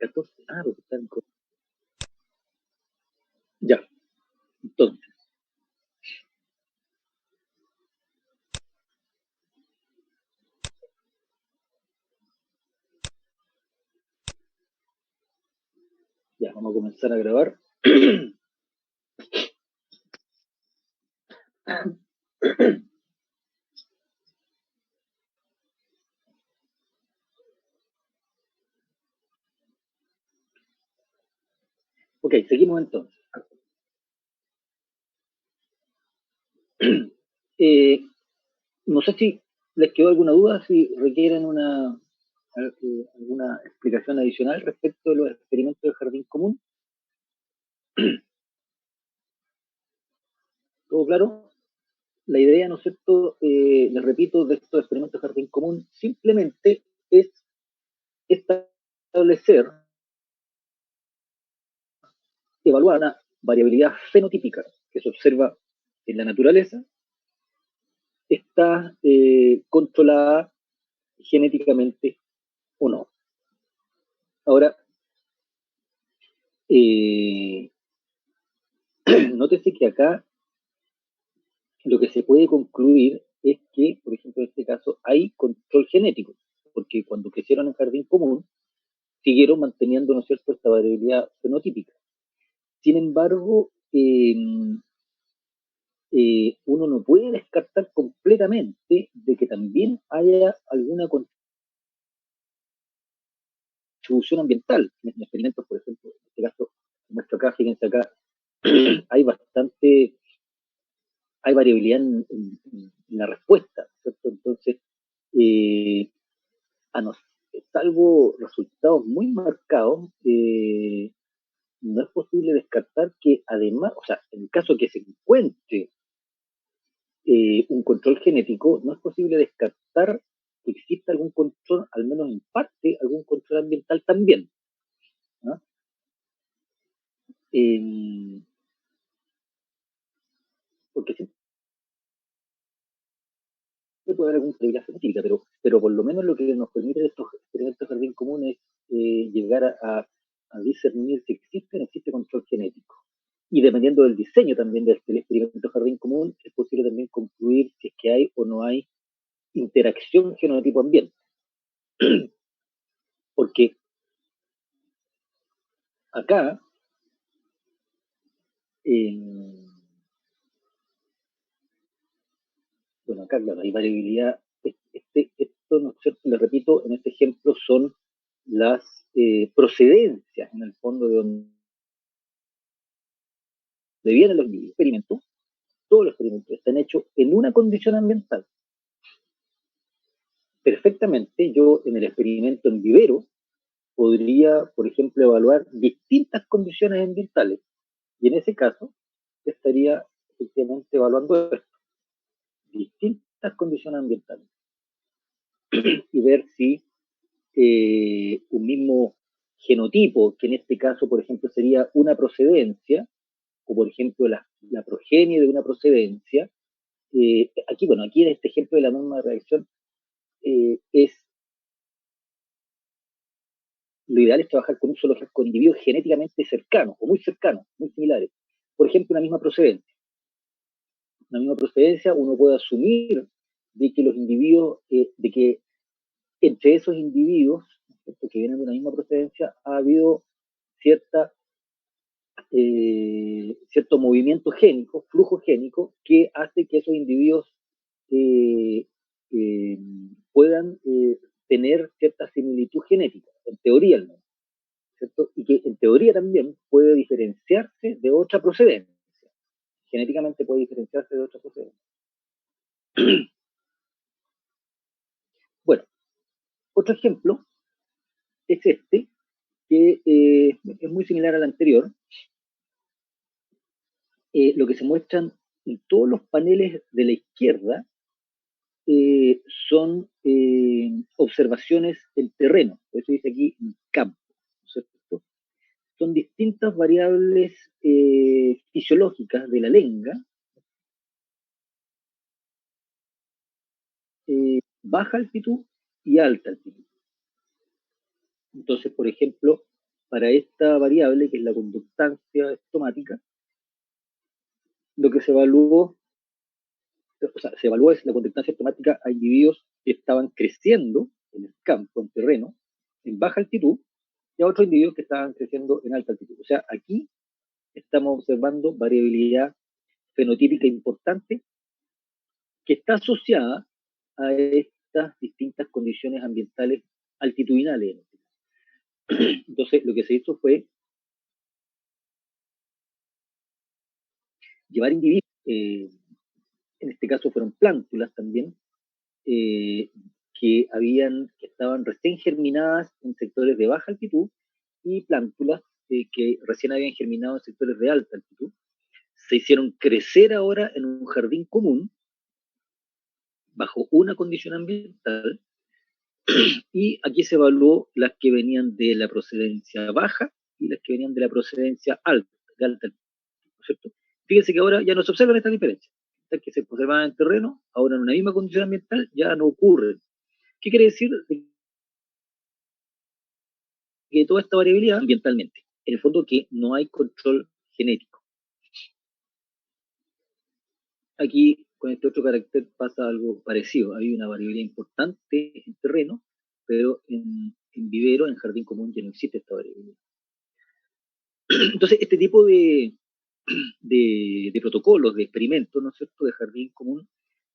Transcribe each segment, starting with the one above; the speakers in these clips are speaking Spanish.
14. Ah, porque están con... Ya, entonces. Ya, vamos a comenzar a grabar. Ok, seguimos entonces. Eh, no sé si les quedó alguna duda, si requieren alguna explicación adicional respecto de los experimentos del jardín común. ¿Todo claro? La idea, ¿no es cierto? Les repito, de estos experimentos de jardín común, simplemente es establecer, evaluar una variabilidad fenotípica que se observa en la naturaleza, está controlada genéticamente o no. Ahora, eh, nótese que acá lo que se puede concluir es que, por ejemplo, en este caso, hay control genético, porque cuando crecieron en jardín común, siguieron manteniendo, ¿no es cierto?, esta variabilidad fenotípica. Sin embargo, uno no puede descartar completamente de que también haya alguna contribución ambiental. En experimentos, por ejemplo, en este caso, muestro acá, fíjense acá, hay bastante, hay variabilidad en la respuesta, ¿cierto? Entonces, eh, a nos, salvo resultados muy marcados, no es posible descartar que además, o sea, en el caso que se encuentre un control genético, no es posible descartar que exista algún control, al menos en parte, algún control ambiental también, ¿no? Eh, porque siempre puede haber alguna regla genética, pero por lo menos lo que nos permite estos experimentos de jardín común es llegar a discernir si existe o no existe control genético. Y dependiendo del diseño también del experimento jardín común, es posible también concluir si es que hay o no hay interacción genotipo-ambiente. Porque acá, eh, bueno, acá claro, hay variabilidad. Esto, ¿no es cierto? Le repito, en este ejemplo son las procedencias, en el fondo, de donde vienen los experimentos. Todos los experimentos están hechos en una condición ambiental. Perfectamente, yo en el experimento en vivero podría, por ejemplo, evaluar distintas condiciones ambientales. Y en ese caso, estaría efectivamente evaluando esto, distintas condiciones ambientales, y ver si un mismo genotipo, que en este caso, por ejemplo, sería una procedencia, o por ejemplo la progenie de una procedencia, aquí, bueno, aquí en este ejemplo de la norma de reacción, es lo ideal es trabajar con un solo con individuos genéticamente cercanos, o muy cercanos, muy similares. Por ejemplo, una misma procedencia, uno puede asumir de que los individuos, de que entre esos individuos, que vienen de una misma procedencia, ha habido cierta cierto movimiento génico, flujo génico, que hace que esos individuos eh, eh, puedan tener cierta similitud genética, en teoría al menos, ¿cierto? Y que en teoría también puede diferenciarse de otra procedencia, genéticamente puede diferenciarse de otra procedencia. Bueno, otro ejemplo es este, que es muy similar al anterior. Lo que se muestran en todos los paneles de la izquierda eh, son observaciones en terreno, por eso dice aquí en campo, ¿cierto? Son distintas variables fisiológicas de la lenga, baja altitud y alta altitud. Entonces, por ejemplo, para esta variable, que es la conductancia estomática, lo que se evaluó, o sea, se evaluó es la conductancia estomática a individuos que estaban creciendo en el campo, en terreno, en baja altitud, y a otros individuos que estaban creciendo en alta altitud. O sea, aquí estamos observando variabilidad fenotípica importante que está asociada a estas distintas condiciones ambientales altitudinales. Entonces, lo que se hizo fue llevar individuos, en este caso fueron plántulas también, que estaban recién germinadas en sectores de baja altitud, y plántulas que recién habían germinado en sectores de alta altitud. Se hicieron crecer ahora en un jardín común, bajo una condición ambiental, y aquí se evaluó las que venían de la procedencia baja y las que venían de la procedencia alta, de alta altitud, ¿no es cierto? Fíjense que ahora ya no se observan estas diferencias. Estas que se observaban en terreno, ahora en una misma condición ambiental ya no ocurren. ¿Qué quiere decir? Que toda esta variabilidad ambientalmente, en el fondo que no hay control genético. Aquí, con este otro carácter, pasa algo parecido. Hay una variabilidad importante en terreno, pero en vivero, en jardín común, ya no existe esta variabilidad. Entonces, este tipo de protocolos, de experimentos, ¿no es cierto?, de jardín común,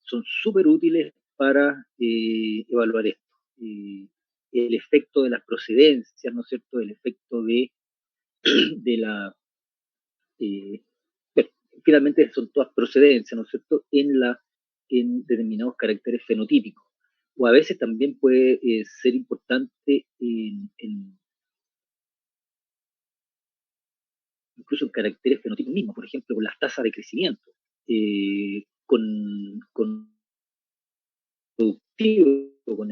son súper útiles para evaluar esto. El efecto de las procedencias, ¿no es cierto?, el efecto de la... bueno, finalmente son todas procedencias, ¿no es cierto?, en determinados caracteres fenotípicos. O a veces también puede ser importante incluso en caracteres fenotípicos mismos, por ejemplo, con las tasas de crecimiento, con productivo, con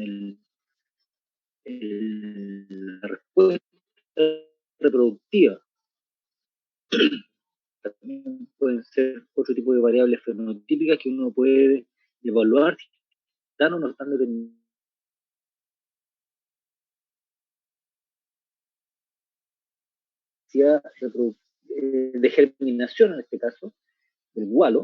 la respuesta reproductiva. También pueden ser otro tipo de variables fenotípicas que uno puede evaluar si están o no están determinadas de germinación, en este caso, del gualo.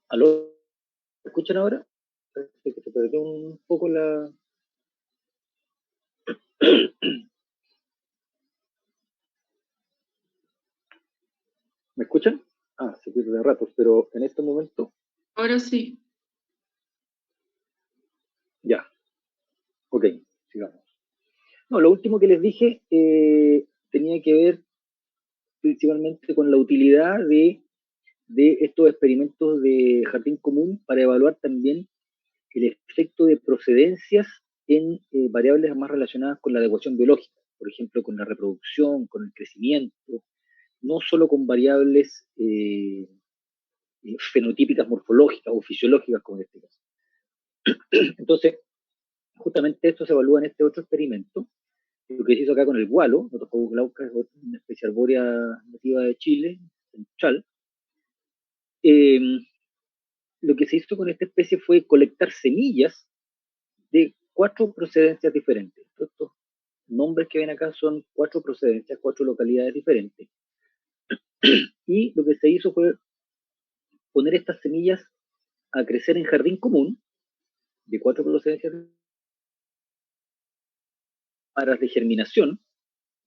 ¿Aló? ¿Me escuchan ahora? Parece que se perdió un poco la... ¿Me escuchan? Ah, se pierde de ratos, pero en este momento... Ahora sí. Ya, ok, sigamos. No, lo último que les dije tenía que ver principalmente con la utilidad de estos experimentos de jardín común para evaluar también el efecto de procedencias en variables más relacionadas con la adecuación biológica, por ejemplo, con la reproducción, con el crecimiento, no solo con variables fenotípicas, morfológicas o fisiológicas, como en este caso. Entonces, justamente esto se evalúa en este otro experimento, lo que se hizo acá con el gualo, Notophobos glauca, es una especie arbórea nativa de Chile, central. Lo que se hizo con esta especie fue colectar semillas de 4 procedencias diferentes. Estos nombres que ven acá son 4 procedencias, 4 localidades diferentes. Y lo que se hizo fue poner estas semillas a crecer en jardín común, de 4 procedencias para de germinación,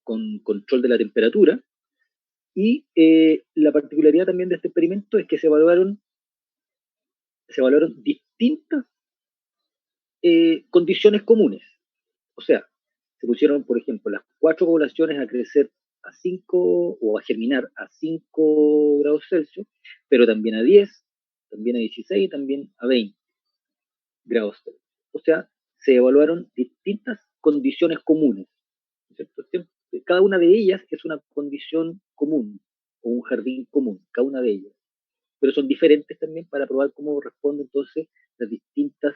con control de la temperatura, y la particularidad también de este experimento es que se evaluaron distintas condiciones comunes. O sea, se pusieron, por ejemplo, las 4 poblaciones a crecer a 5 o a germinar a 5 grados Celsius, pero también a 10, también a 16 y también a 20 grados Celsius. O sea, se evaluaron distintas condiciones comunes, ¿cierto? Cada una de ellas es una condición común o un jardín común, cada una de ellas. Pero son diferentes también para probar cómo responden entonces las distintas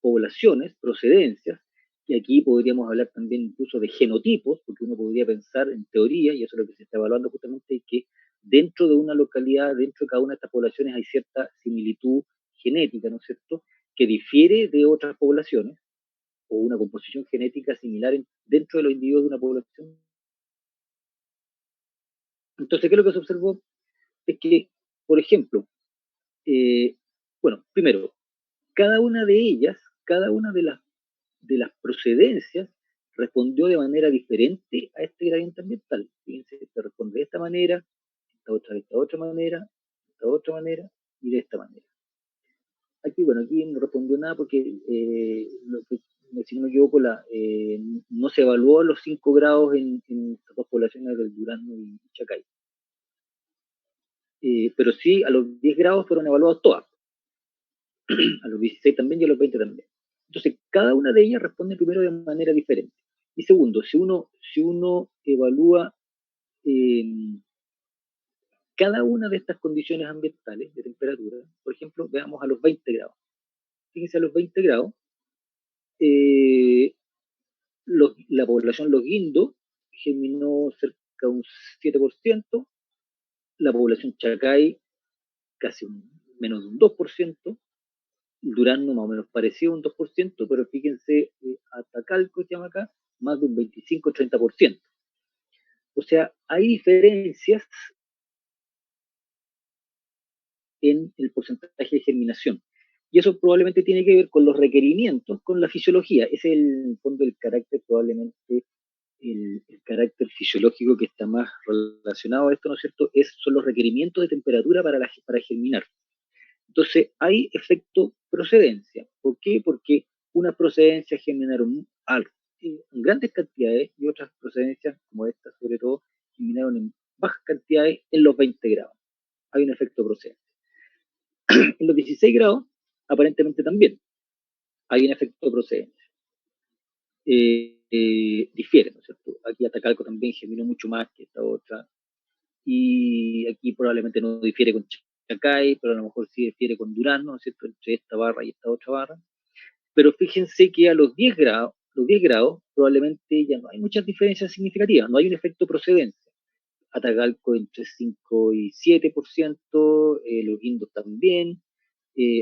poblaciones, procedencias, y aquí podríamos hablar también incluso de genotipos, porque uno podría pensar en teoría, y eso es lo que se está evaluando justamente, que dentro de una localidad, dentro de cada una de estas poblaciones hay cierta similitud genética, ¿no es cierto?, que difiere de otras poblaciones, o una composición genética similar dentro de los individuos de una población. Entonces, ¿qué es lo que se observó? Es que, por ejemplo, bueno, primero, cada una de ellas, cada una de las procedencias respondió de manera diferente a este gradiente ambiental. Fíjense, esta responde de esta manera, esta otra de esta otra manera y de esta manera. Aquí, bueno, aquí no respondió nada porque, si no me equivoco, no se evaluó los 5 grados en estas dos poblaciones del Durazno y Chacay. Pero sí, a los 10 grados fueron evaluados todas, a los 16 también y a los 20 también. Entonces, cada una de ellas responde primero de manera diferente. Y segundo, si uno evalúa eh, cada una de estas condiciones ambientales de temperatura, por ejemplo, veamos a los 20 grados. Fíjense, a los 20 grados, eh, la población Los Guindos germinó cerca de un 7%, la población Chacay casi menos de un 2%, Durazno más o menos parecido un 2%, pero fíjense, Atacalco, se llama acá, más de un 25-30%. O sea, hay diferencias en el porcentaje de germinación. Y eso probablemente tiene que ver con los requerimientos, con la fisiología. Ese es el fondo del carácter, probablemente el carácter fisiológico que está más relacionado a esto, ¿no es cierto? Son los requerimientos de temperatura para germinar. Entonces, hay efecto procedencia. ¿Por qué? Porque unas procedencias germinaron en grandes cantidades y otras procedencias, como esta sobre todo, germinaron en bajas cantidades en los 20 grados. Hay un efecto procedencia. En los 16 grados, aparentemente también hay un efecto procedencia. Difiere, ¿no es cierto? Aquí Atacalco también germinó mucho más que esta otra. Y aquí probablemente no difiere con Chacay, pero a lo mejor sí difiere con Durazno, ¿no es cierto?, entre esta barra y esta otra barra. Pero fíjense que a los 10 grados probablemente ya no hay muchas diferencias significativas, no hay un efecto procedencia. Atacalco entre 5 y 7%, Los Guindos también,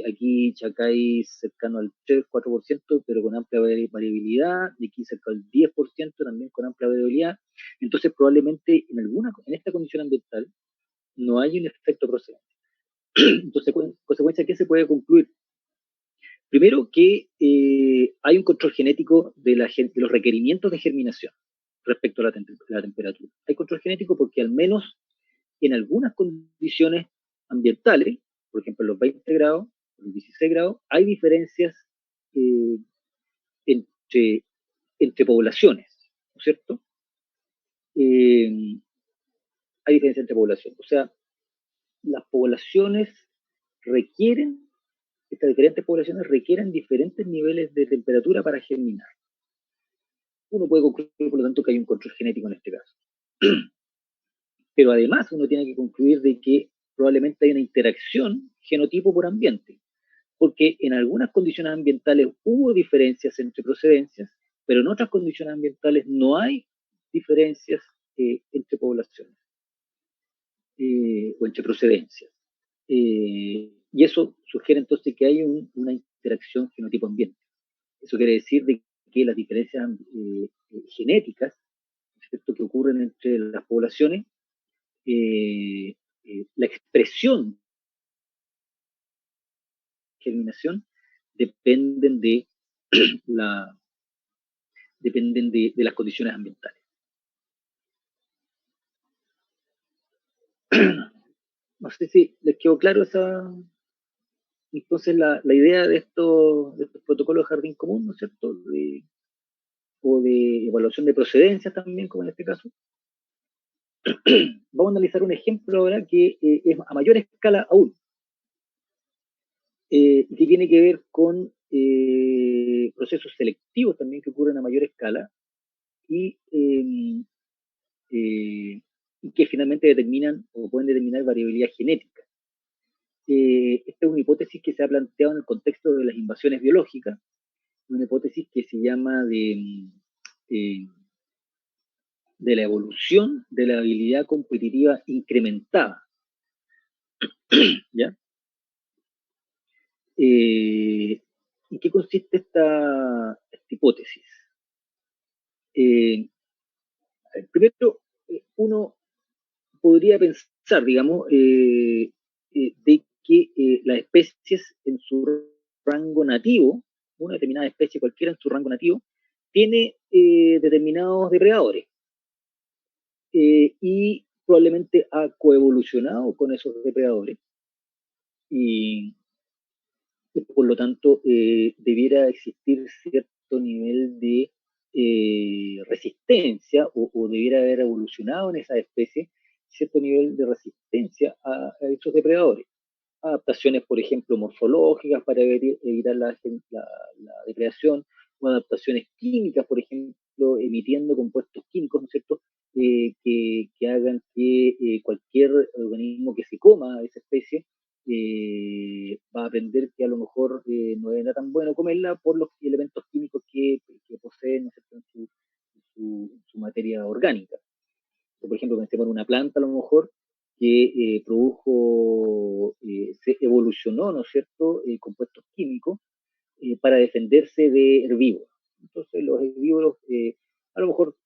aquí Chacay cercano al 3-4%, pero con amplia variabilidad, y aquí cerca del 10% también con amplia variabilidad. Entonces probablemente en esta condición ambiental no hay un efecto procedente. Entonces, consecuencia, ¿qué se puede concluir? Primero, que hay un control genético de los requerimientos de germinación respecto a la temperatura. Hay control genético porque al menos en algunas condiciones ambientales, por ejemplo en los 20 grados, en los 16 grados, hay diferencias eh, entre, entre poblaciones, ¿no es cierto? Hay diferencias entre poblaciones. O sea, las poblaciones requieren, estas diferentes poblaciones requieren diferentes niveles de temperatura para germinar. Uno puede concluir, por lo tanto, que hay un control genético en este caso. Pero además uno tiene que concluir de que probablemente hay una interacción genotipo por ambiente, porque en algunas condiciones ambientales hubo diferencias entre procedencias, pero en otras condiciones ambientales no hay diferencias entre poblaciones o entre procedencias. Y eso sugiere entonces que hay una interacción genotipo-ambiente. Eso quiere decir de que las diferencias genéticas, ¿cierto?, que ocurren entre las poblaciones, la expresión de germinación dependen de, la, dependen de las condiciones ambientales. No sé si les quedó claro entonces la idea de estos protocolos de jardín común, ¿no es cierto?, o de evaluación de procedencias también, como en este caso. Vamos a analizar un ejemplo ahora que es a mayor escala aún, que tiene que ver con procesos selectivos también que ocurren a mayor escala y que finalmente determinan o pueden determinar variabilidad genética. Esta es una hipótesis que se ha planteado en el contexto de las invasiones biológicas, una hipótesis que se llama de la evolución de la habilidad competitiva incrementada. ¿Ya? ¿En qué consiste esta hipótesis? Eh, Primero, uno podría pensar, digamos, de que las especies en su rango nativo, una determinada especie cualquiera en su rango nativo, tiene determinados depredadores y probablemente ha coevolucionado con esos depredadores y por lo tanto debiera existir cierto nivel de resistencia o debiera haber evolucionado en esa especie cierto nivel de resistencia a esos depredadores. Adaptaciones, por ejemplo, morfológicas para evitar la depredación, o adaptaciones químicas, por ejemplo, emitiendo compuestos químicos, ¿no es cierto?, que hagan que cualquier organismo que se coma a esa especie va a aprender que a lo mejor no era tan bueno comerla por los elementos químicos que poseen, ¿no es cierto?, en su materia orgánica. Por ejemplo, pensemos en una planta a lo mejor que se evolucionó, ¿no es cierto?, compuestos químicos para defenderse de herbívoros. Entonces los herbívoros, a lo mejor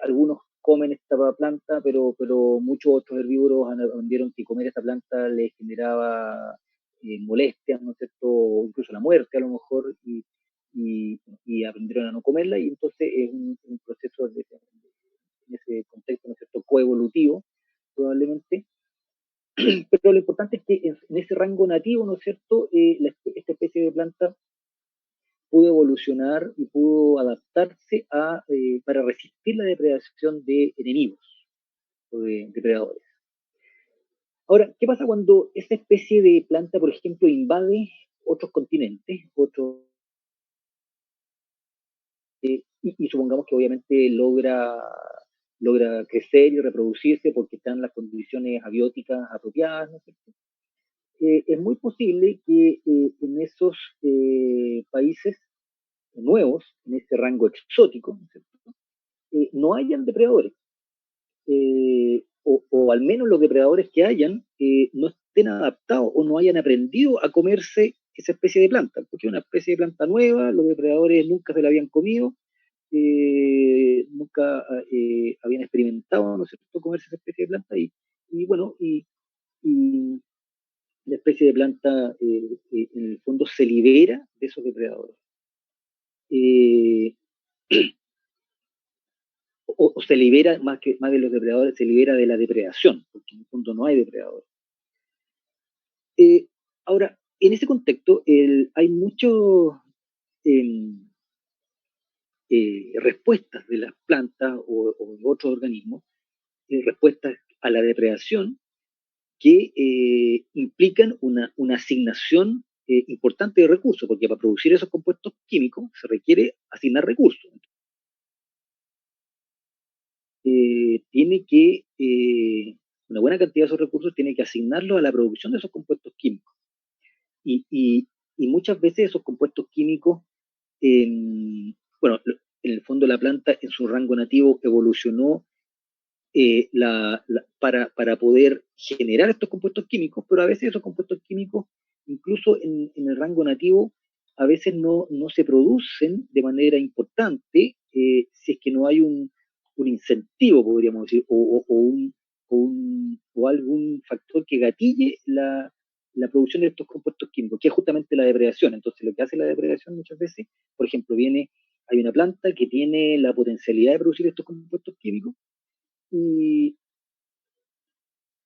algunos comen esta planta, pero muchos otros herbívoros aprendieron que comer esta planta les generaba molestias, ¿no es cierto?, o incluso la muerte a lo mejor, y aprendieron a no comerla, y entonces es un proceso en ese contexto, ¿no es cierto?, coevolutivo, probablemente. Pero lo importante es que en ese rango nativo, ¿no es cierto?, esta especie de planta pudo evolucionar y pudo adaptarse para resistir la depredación de enemigos o de depredadores. Ahora, ¿qué pasa cuando esa especie de planta, por ejemplo, invade otros continentes, y supongamos que obviamente logra crecer y reproducirse porque están las condiciones abióticas apropiadas, ¿no es cierto? Es muy posible que en esos países nuevos, en ese rango exótico, ¿no es cierto?, no hayan depredadores, o al menos los depredadores que hayan no estén adaptados o no hayan aprendido a comerse esa especie de planta, porque es una especie de planta nueva, los depredadores nunca se la habían comido, nunca habían experimentado, ¿no es cierto?, comerse esa especie de planta, y bueno, y la especie de planta en el fondo se libera de esos depredadores. Eh, o se libera, más de los depredadores, se libera de la depredación, porque en el fondo no hay depredadores. Eh, Ahora, en ese contexto, hay muchas eh, respuestas de las plantas o de otros organismos, respuestas a la depredación que implican una asignación importante de recursos, porque para producir esos compuestos químicos se requiere asignar recursos. Tiene que, una buena cantidad de esos recursos tiene que asignarlos a la producción de esos compuestos químicos. Y, y, y muchas veces esos compuestos químicos, bueno, en el fondo la planta en su rango nativo evolucionó para poder generar estos compuestos químicos, pero a veces esos compuestos químicos, incluso en el rango nativo, a veces no se producen de manera importante si es que no hay un incentivo, podríamos decir, o algún factor que gatille la producción de estos compuestos químicos, que es justamente la depredación. Entonces, lo que hace la depredación muchas veces, por ejemplo, hay una planta que tiene la potencialidad de producir estos compuestos químicos, y,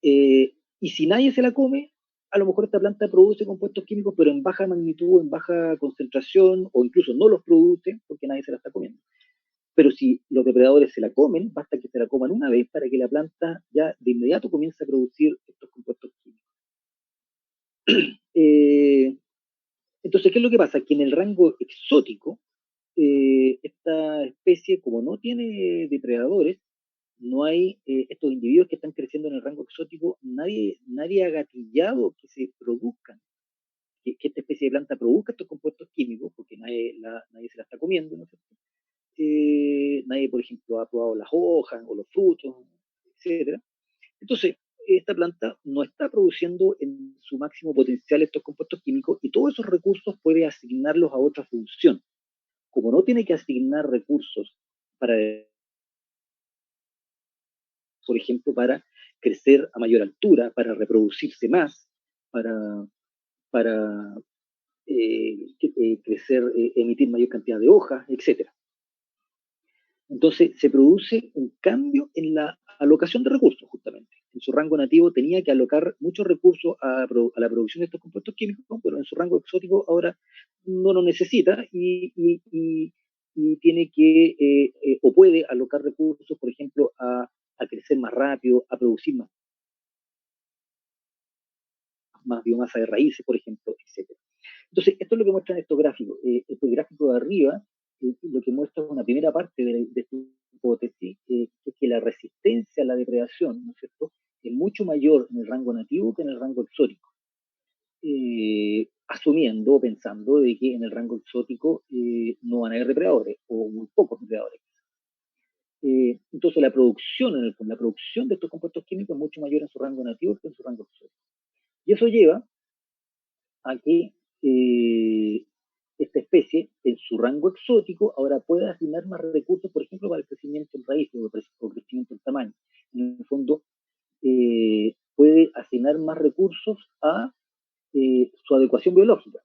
y si nadie se la come, a lo mejor esta planta produce compuestos químicos, pero en baja magnitud, en baja concentración, o incluso no los produce porque nadie se la está comiendo. Pero si los depredadores se la comen, basta que se la coman una vez para que la planta ya de inmediato comience a producir estos compuestos químicos. Eh, entonces, ¿qué es lo que pasa? Que en el rango exótico, esta especie, como no tiene depredadores, no hay estos individuos que están creciendo en el rango exótico, nadie ha gatillado que se produzcan, que esta especie de planta produzca estos compuestos químicos, porque nadie se la está comiendo, ¿no es cierto? Nadie, por ejemplo, ha probado las hojas o los frutos, etcétera. Entonces, esta planta no está produciendo en su máximo potencial estos compuestos químicos y todos esos recursos puede asignarlos a otra función. Como no tiene que asignar recursos para, por ejemplo, para crecer a mayor altura, para reproducirse más, para, para crecer, emitir mayor cantidad de hojas, etcétera. Entonces se produce un cambio en la alocación de recursos, justamente. En su rango nativo tenía que alocar muchos recursos a la producción de estos compuestos químicos, pero en su rango exótico ahora no lo necesita y tiene que, o puede alocar recursos, por ejemplo, a crecer más rápido, a producir más biomasa de raíces, por ejemplo, etcétera. Entonces, esto es lo que muestran estos gráficos. Este gráfico de arriba lo que muestra es una primera parte de esta hipótesis, es que la resistencia a la depredación, ¿no es cierto?, es mucho mayor en el rango nativo que en el rango exótico. Asumiendo, pensando de que en el rango exótico no van a haber depredadores, o muy pocos depredadores. Entonces la producción, en el fondo, la producción de estos compuestos químicos es mucho mayor en su rango nativo que en su rango exótico. Y eso lleva a que esta especie, en su rango exótico, ahora puede asignar más recursos, por ejemplo, para el crecimiento en raíces o crecimiento en tamaño. En el fondo, puede asignar más recursos a su adecuación biológica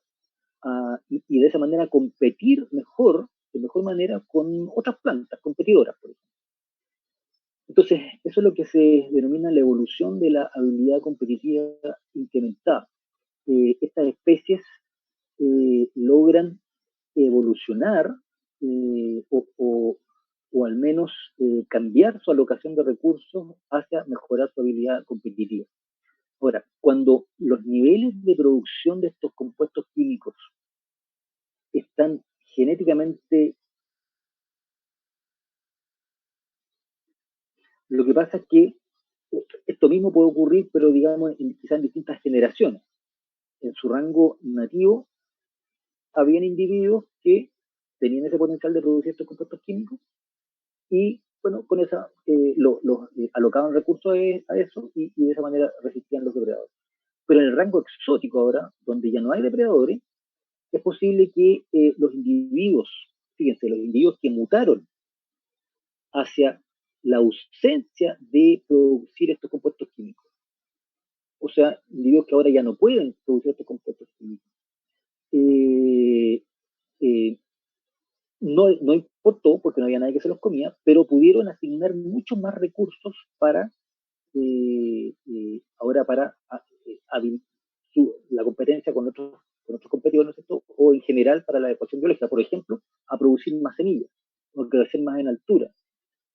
y de esa manera competir mejor, de mejor manera, con otras plantas competidoras, por ejemplo. Entonces, eso es lo que se denomina la evolución de la habilidad competitiva incrementada. Estas especies logran evolucionar o al menos cambiar su alocación de recursos hacia mejorar su habilidad competitiva. Ahora, cuando los niveles de producción de estos compuestos químicos están genéticamente, lo que pasa es que esto mismo puede ocurrir, pero digamos quizás en distintas generaciones. En su rango nativo, habían individuos que tenían ese potencial de producir estos compuestos químicos y bueno, con esa alocaban recursos a eso y de esa manera resistían los depredadores. Pero en el rango exótico ahora, donde ya no hay depredadores, es posible que los individuos, fíjense, los individuos que mutaron hacia la ausencia de producir estos compuestos químicos, o sea, individuos que ahora ya no pueden producir estos compuestos químicos, eh, eh, no importó porque no había nadie que se los comía, pero pudieron asignar muchos más recursos para ahora para la competencia con otros competidores, ¿no? O en general para la adecuación biológica, por ejemplo, a producir más semillas, o crecer más en altura.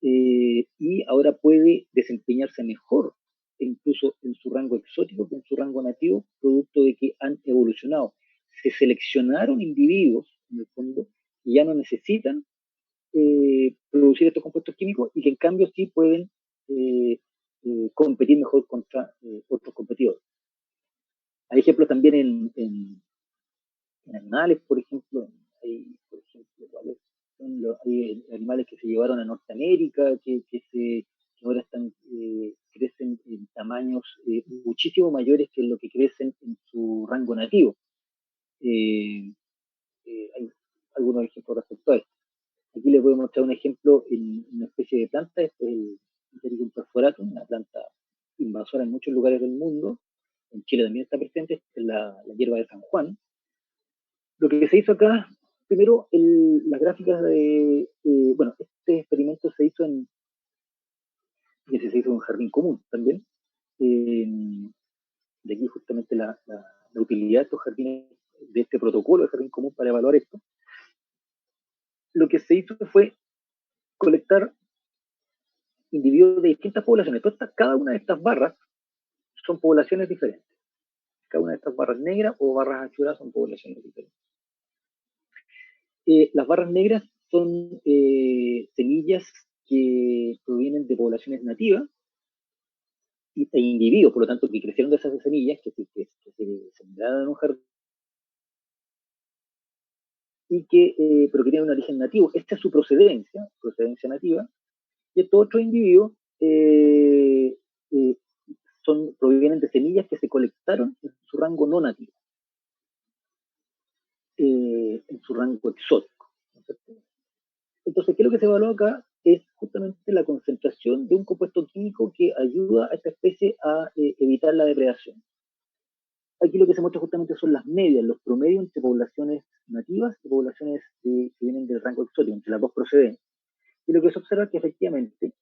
Y ahora puede desempeñarse mejor, incluso en su rango exótico que en su rango nativo, producto de que han evolucionado. Se seleccionaron individuos, en el fondo, y ya no necesitan producir estos compuestos químicos y que en cambio sí pueden competir mejor contra otros competidores. Hay ejemplos también en animales, por ejemplo, por ejemplo, ¿vale? Hay animales que se llevaron a Norteamérica, que ahora crecen en tamaños muchísimo mayores que lo que crecen en su rango nativo. Hay algunos ejemplos respecto a esto. Aquí les voy a mostrar un ejemplo en una especie de planta, este es el Hipericum perforatum, una planta invasora en muchos lugares del mundo. En Chile también está presente, es la hierba de San Juan. Lo que se hizo acá, primero, las gráficas bueno, este experimento se hizo se hizo en un jardín común también. De aquí justamente la utilidad de estos jardines, de este protocolo de jardín común para evaluar esto. Lo que se hizo fue colectar individuos de distintas poblaciones. Cada una de estas barras son poblaciones diferentes. Cada una de estas barras negras o barras azuladas son poblaciones diferentes. Las barras negras son semillas que provienen de poblaciones nativas e individuos, por lo tanto, que crecieron de esas semillas, que se sembraron en un jardín pero que tienen un origen nativo. Esta es su procedencia nativa, y estos otros individuos provienen de semillas que se colectaron en su rango no nativo, en su rango exótico, ¿no es cierto? Entonces, ¿qué es lo que se evalúa acá? Es justamente la concentración de un compuesto químico que ayuda a esta especie a evitar la depredación. Aquí lo que se muestra justamente son las medias, los promedios entre poblaciones nativas y poblaciones que vienen del rango exótico, entre las dos proceden. Y lo que se observa es que efectivamente,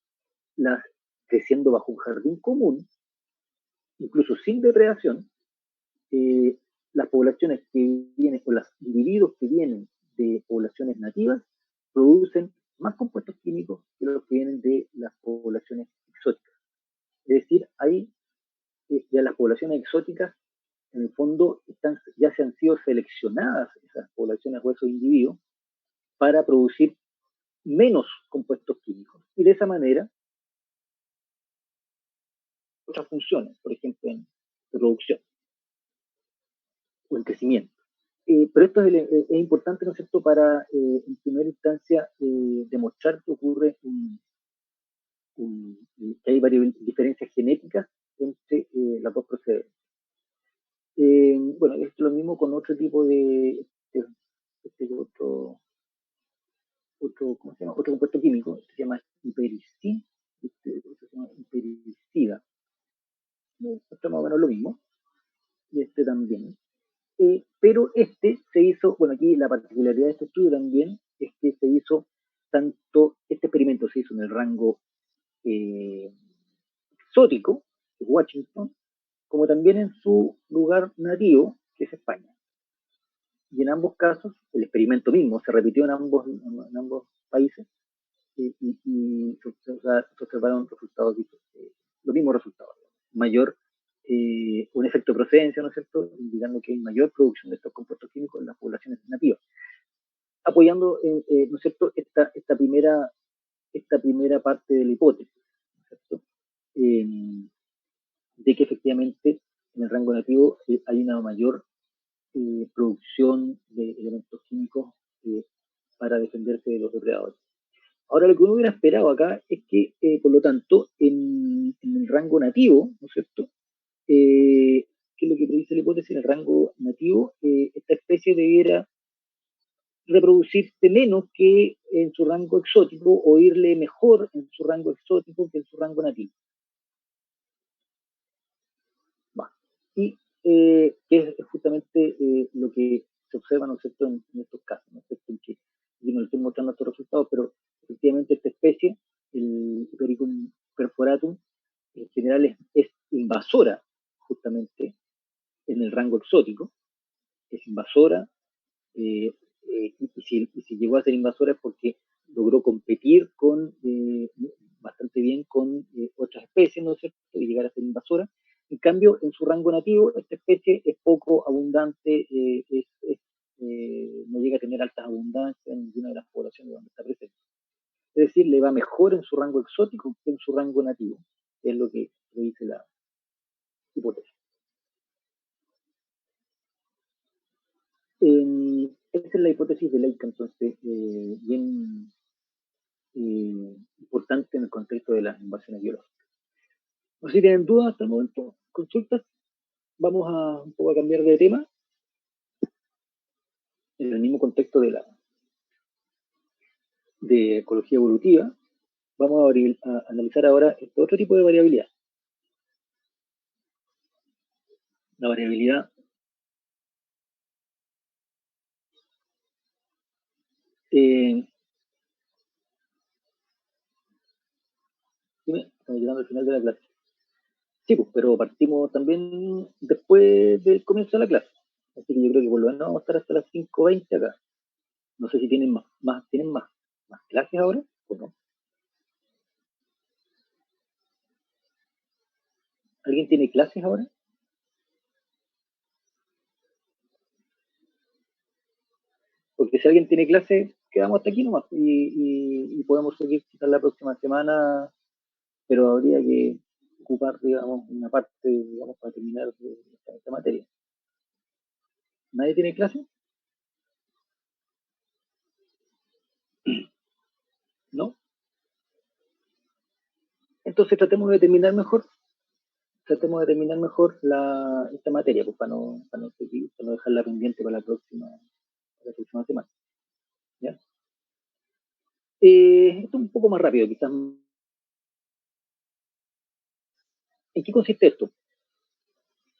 las, creciendo bajo un jardín común, incluso sin depredación, eh, las poblaciones que vienen, o los individuos que vienen de poblaciones nativas, producen más compuestos químicos que los que vienen de las poblaciones exóticas. Es decir, hay ya las poblaciones exóticas, en el fondo, ya se han sido seleccionadas esas poblaciones o esos individuos para producir menos compuestos químicos. Y de esa manera, otras funciones, por ejemplo, en reproducción o en crecimiento. Pero esto es importante, ¿no es cierto?, para, en primera instancia, demostrar que ocurre que hay varias diferencias genéticas entre las dos procedencias. Bueno, esto es lo mismo con otro tipo de, ¿cómo se llama? Otro compuesto químico, se llama hipericida, se llama hipericida. Esto es más o menos lo mismo, y este también. Pero este se hizo, bueno, aquí la particularidad de este estudio también es que se hizo este experimento se hizo en el rango eh, exótico, de Washington, como también en su lugar nativo, que es España. Y en ambos casos, el experimento mismo se repitió en ambos países y se observaron resultados, los mismos resultados. Mayor, un efecto de procedencia, ¿no es cierto?, indicando que hay mayor producción de estos compuestos químicos en las poblaciones nativas, apoyando, ¿no es cierto?, esta primera parte de la hipótesis, ¿no es cierto?, de que efectivamente en el rango nativo hay una mayor producción de elementos químicos para defenderse de los depredadores. Ahora, lo que uno hubiera esperado acá es que, por lo tanto, en el rango nativo, ¿no es cierto?, ¿qué es lo que predice la hipótesis? En el rango nativo, esta especie debiera reproducirse menos que en su rango exótico o irle mejor en su rango exótico que en su rango nativo. Va. Y que es justamente lo que se observa, ¿no es cierto?, en estos casos, ¿no es cierto?, en que yo no le estoy mostrando estos resultados, pero efectivamente esta especie, el Hipericum perforatum, en general es invasora justamente en el rango exótico, es invasora, y si llegó a ser invasora es porque logró competir bastante bien con otras especies, ¿no es cierto?, y llegar a ser invasora. En cambio, en su rango nativo, esta especie es poco abundante, no llega a tener altas abundancias en ninguna de las poblaciones donde está presente. Es decir, le va mejor en su rango exótico que en su rango nativo, es lo que dice la hipótesis. Esa es la hipótesis de Leica, entonces, bien importante en el contexto de las invasiones biológicas. No sé si tienen dudas hasta el momento, consultas. Vamos a un poco a cambiar de tema en el mismo contexto de ecología evolutiva. Vamos a analizar ahora este otro tipo de variabilidad. La variabilidad estamos llegando al final de la clase. Sí, pues, pero partimos también después del comienzo de la clase. Así que yo creo que por lo menos vamos a estar hasta las 5:20 acá. No sé si tienen tienen más clases ahora o no. ¿Alguien tiene clases ahora? Porque si alguien tiene clase, quedamos hasta aquí nomás y podemos seguir quizás la próxima semana, pero habría que ocupar, digamos, una parte, digamos, para terminar esta materia. ¿Nadie tiene clase? ¿No? Entonces tratemos de terminar mejor tratemos de terminar mejor esta materia, pues para no dejarla pendiente para la próxima semana. ¿Ya? Esto es un poco más rápido, quizás. ¿En qué consiste esto?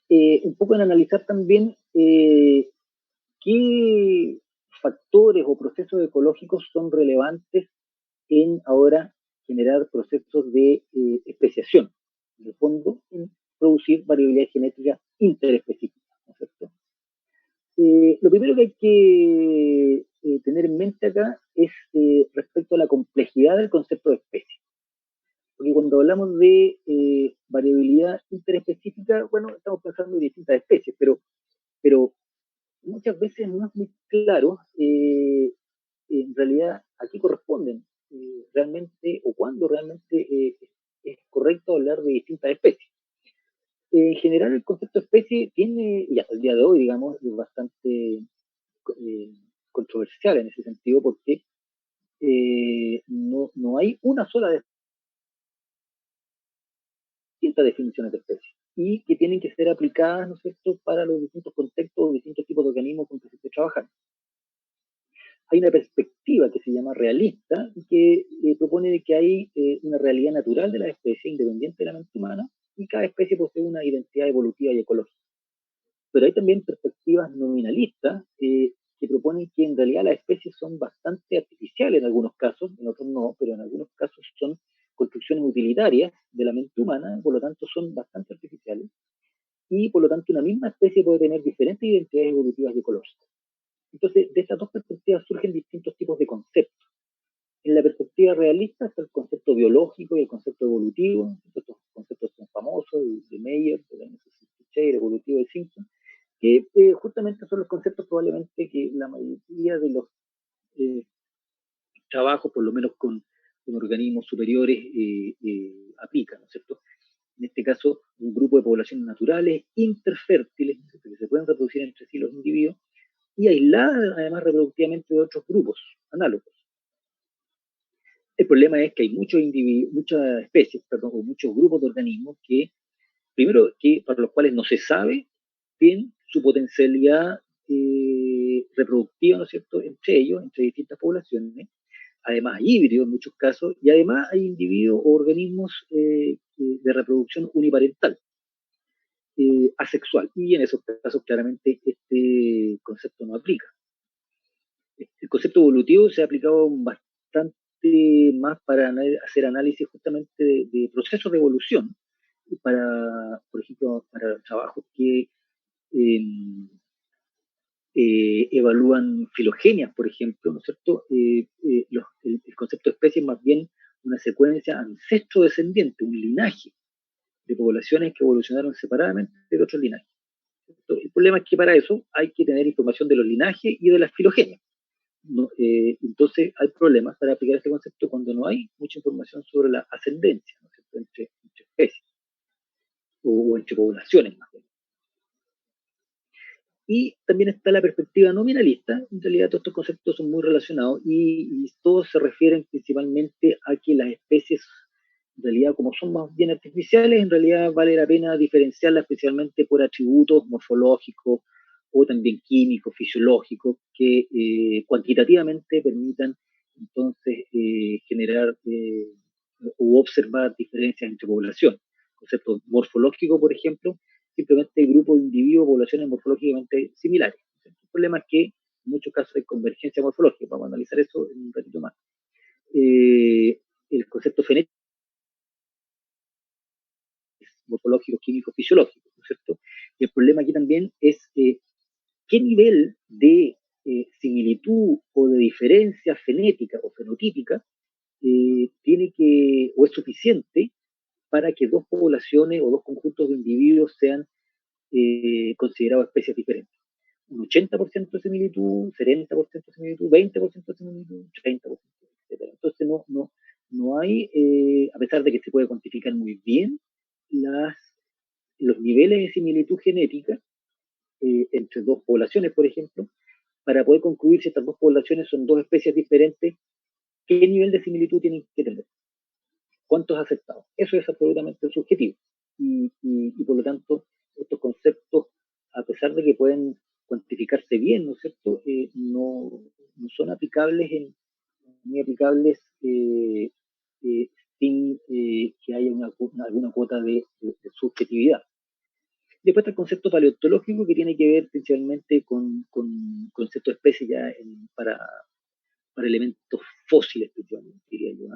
Un poco en analizar también qué factores o procesos ecológicos son relevantes en ahora generar procesos de especiación, en el fondo, en producir variabilidad genética interespecífica, ¿no es cierto? Lo primero que hay que tener en mente acá es respecto a la complejidad del concepto de especie. Porque cuando hablamos de variabilidad interespecífica, bueno, estamos pensando en distintas especies, pero muchas veces no es muy claro en realidad a qué corresponden realmente o cuándo realmente es correcto hablar de distintas especies. En general, el concepto de especie tiene, y hasta el día de hoy, digamos, es bastante eh, controversial en ese sentido porque no hay una sola de distintas definiciones de especie y que tienen que ser aplicadas, ¿no es cierto?, para los distintos contextos o distintos tipos de organismos con que se esté trabajando. Hay una perspectiva que se llama realista y que propone que hay una realidad natural de la especie independiente de la mente humana y cada especie posee una identidad evolutiva y ecológica. Pero hay también perspectivas nominalistas que proponen que en realidad las especies son bastante artificiales en algunos casos, en otros no, pero en algunos casos son construcciones utilitarias de la mente humana, por lo tanto son bastante artificiales, y por lo tanto una misma especie puede tener diferentes identidades evolutivas y ecológicas. Entonces, de estas dos perspectivas surgen distintos tipos de conceptos. En la perspectiva realista está el concepto biológico y el concepto evolutivo. Estos conceptos son famosos, de Meyer, de la el evolutivo de Simpson, que justamente son los conceptos probablemente que la mayoría de los eh, trabajos, por lo menos con organismos superiores, aplican, ¿no es cierto? En este caso, un grupo de poblaciones naturales interfértiles, que se pueden reproducir entre sí los individuos, y aisladas además reproductivamente de otros grupos análogos. El problema es que hay muchas especies, perdón, o muchos grupos de organismos que, primero, que para los cuales no se sabe bien su potencialidad reproductiva, ¿no es cierto?, entre ellos, entre distintas poblaciones. Además, hay híbridos en muchos casos, y además hay individuos o organismos de reproducción uniparental, asexual, y en esos casos claramente este concepto no aplica. El concepto evolutivo se ha aplicado bastante más para hacer análisis justamente de procesos de evolución, para, por ejemplo, para trabajos que eh, evalúan filogenias, por ejemplo, ¿no es cierto? El concepto de especie es más bien una secuencia ancestro-descendiente, un linaje de poblaciones que evolucionaron separadamente de otros linajes. El problema es que para eso hay que tener información de los linajes y de las filogenias. No, entonces hay problemas para aplicar este concepto cuando no hay mucha información sobre la ascendencia, ¿no es cierto?, entre especies o entre poblaciones más bien. Y también está la perspectiva nominalista. En realidad todos estos conceptos son muy relacionados y todos se refieren principalmente a que las especies, en realidad como son más bien artificiales, en realidad vale la pena diferenciarlas especialmente por atributos morfológicos o también químicos, fisiológicos, que cuantitativamente permitan entonces generar o observar diferencias entre poblaciones. Concepto morfológico, por ejemplo, simplemente grupos de individuos, poblaciones morfológicamente similares. El problema es que en muchos casos hay convergencia morfológica. Vamos a analizar eso en un ratito más. El concepto genético, morfológico, químico, fisiológico, ¿no es cierto? Y el problema aquí también es qué nivel de similitud o de diferencia genética o fenotípica tiene que, o es suficiente para que dos poblaciones o dos conjuntos de individuos sean considerados especies diferentes. Un 80% de similitud, 70% de similitud, 20% de similitud, 30%, etc. Entonces no hay, a pesar de que se puede cuantificar muy bien las, los niveles de similitud genética entre dos poblaciones, por ejemplo, para poder concluir si estas dos poblaciones son dos especies diferentes, qué nivel de similitud tienen que tener, cuántos aceptados. Eso es absolutamente subjetivo. y por lo tanto estos conceptos, a pesar de que pueden cuantificarse bien, ¿no es cierto? No son aplicables muy aplicables sin que haya alguna cuota de subjetividad. Después está el concepto paleontológico, que tiene que ver principalmente con conceptos de especies ya para elementos fósiles, diría yo.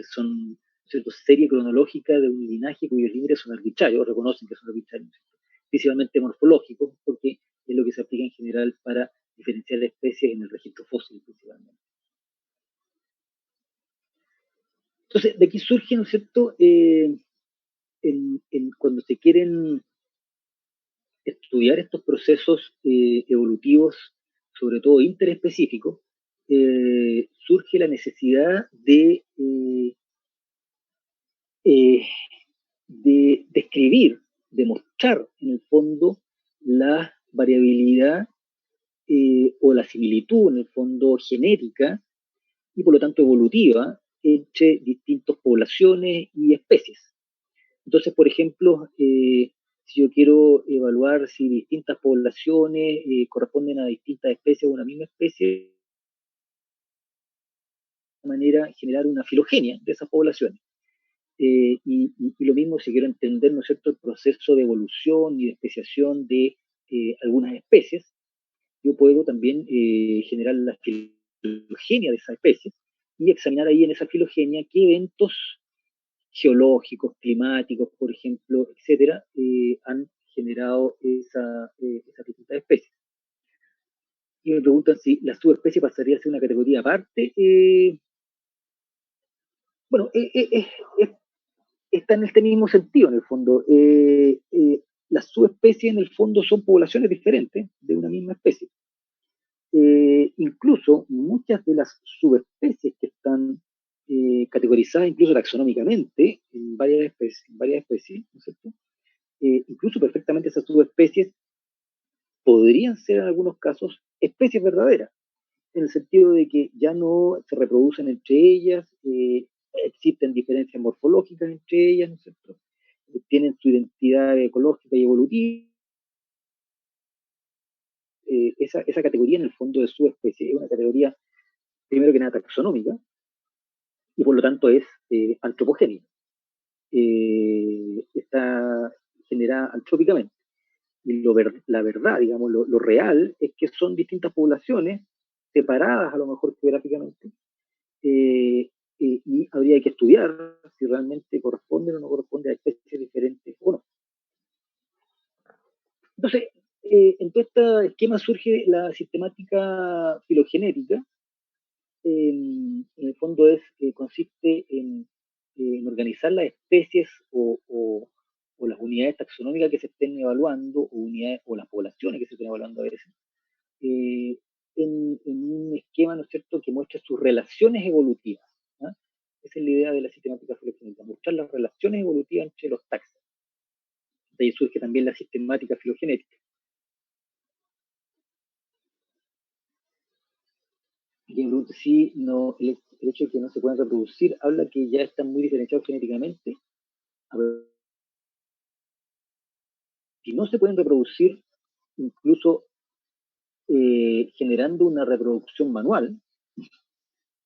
Son, ¿cierto?, serie cronológica de un linaje cuyos límites son arbitrarios, reconocen que son arbitrarios, principalmente morfológicos, porque es lo que se aplica en general para diferenciar especies en el registro fósil principalmente. Entonces, de aquí surge, ¿no es cierto?, cuando se quieren estudiar estos procesos evolutivos, sobre todo interespecíficos, surge la necesidad eh, de describir, de mostrar en el fondo la variabilidad o la similitud en el fondo genética y por lo tanto evolutiva entre distintas poblaciones y especies. Entonces, por ejemplo, si yo quiero evaluar si distintas poblaciones corresponden a distintas especies o una misma especie, de manera generar una filogenia de esas poblaciones. Y lo mismo si quiero entender, ¿no es cierto?, el proceso de evolución y de especiación de algunas especies, yo puedo también generar la filogenia de esas especies y examinar ahí en esa filogenia qué eventos geológicos, climáticos, por ejemplo, etcétera, han generado esas distintas especies. Y me preguntan si la subespecie pasaría a ser una categoría aparte. Bueno, está en este mismo sentido, en el fondo. Las subespecies, en el fondo, son poblaciones diferentes de una misma especie. Incluso muchas de las subespecies que están categorizadas, incluso taxonómicamente, en varias especies, ¿no es cierto? Incluso perfectamente esas subespecies podrían ser en algunos casos especies verdaderas, en el sentido de que ya no se reproducen entre ellas, existen diferencias morfológicas entre ellas, ¿no es cierto? Tienen su identidad ecológica y evolutiva. Esa categoría en el fondo de subespecie es una categoría, primero que nada, taxonómica, y por lo tanto es antropogénica. Está generada antrópicamente. Y la verdad, digamos, lo real es que son distintas poblaciones separadas a lo mejor geográficamente, y habría que estudiar si realmente corresponden o no corresponden a especies diferentes o no. Entonces, en todo este esquema surge la sistemática filogenética. En el fondo consiste en organizar las especies o las unidades taxonómicas que se estén evaluando, o las poblaciones que se estén evaluando a veces, eh, en un esquema, ¿no es cierto?, que muestre sus relaciones evolutivas. ¿Ah? Esa es la idea de la sistemática filogenética, mostrar las relaciones evolutivas entre los taxos. De ahí surge también la sistemática filogenética. Y que me pregunto si no, el hecho de que no se puedan reproducir habla que ya están muy diferenciados genéticamente. A ver, si no se pueden reproducir, incluso generando una reproducción manual,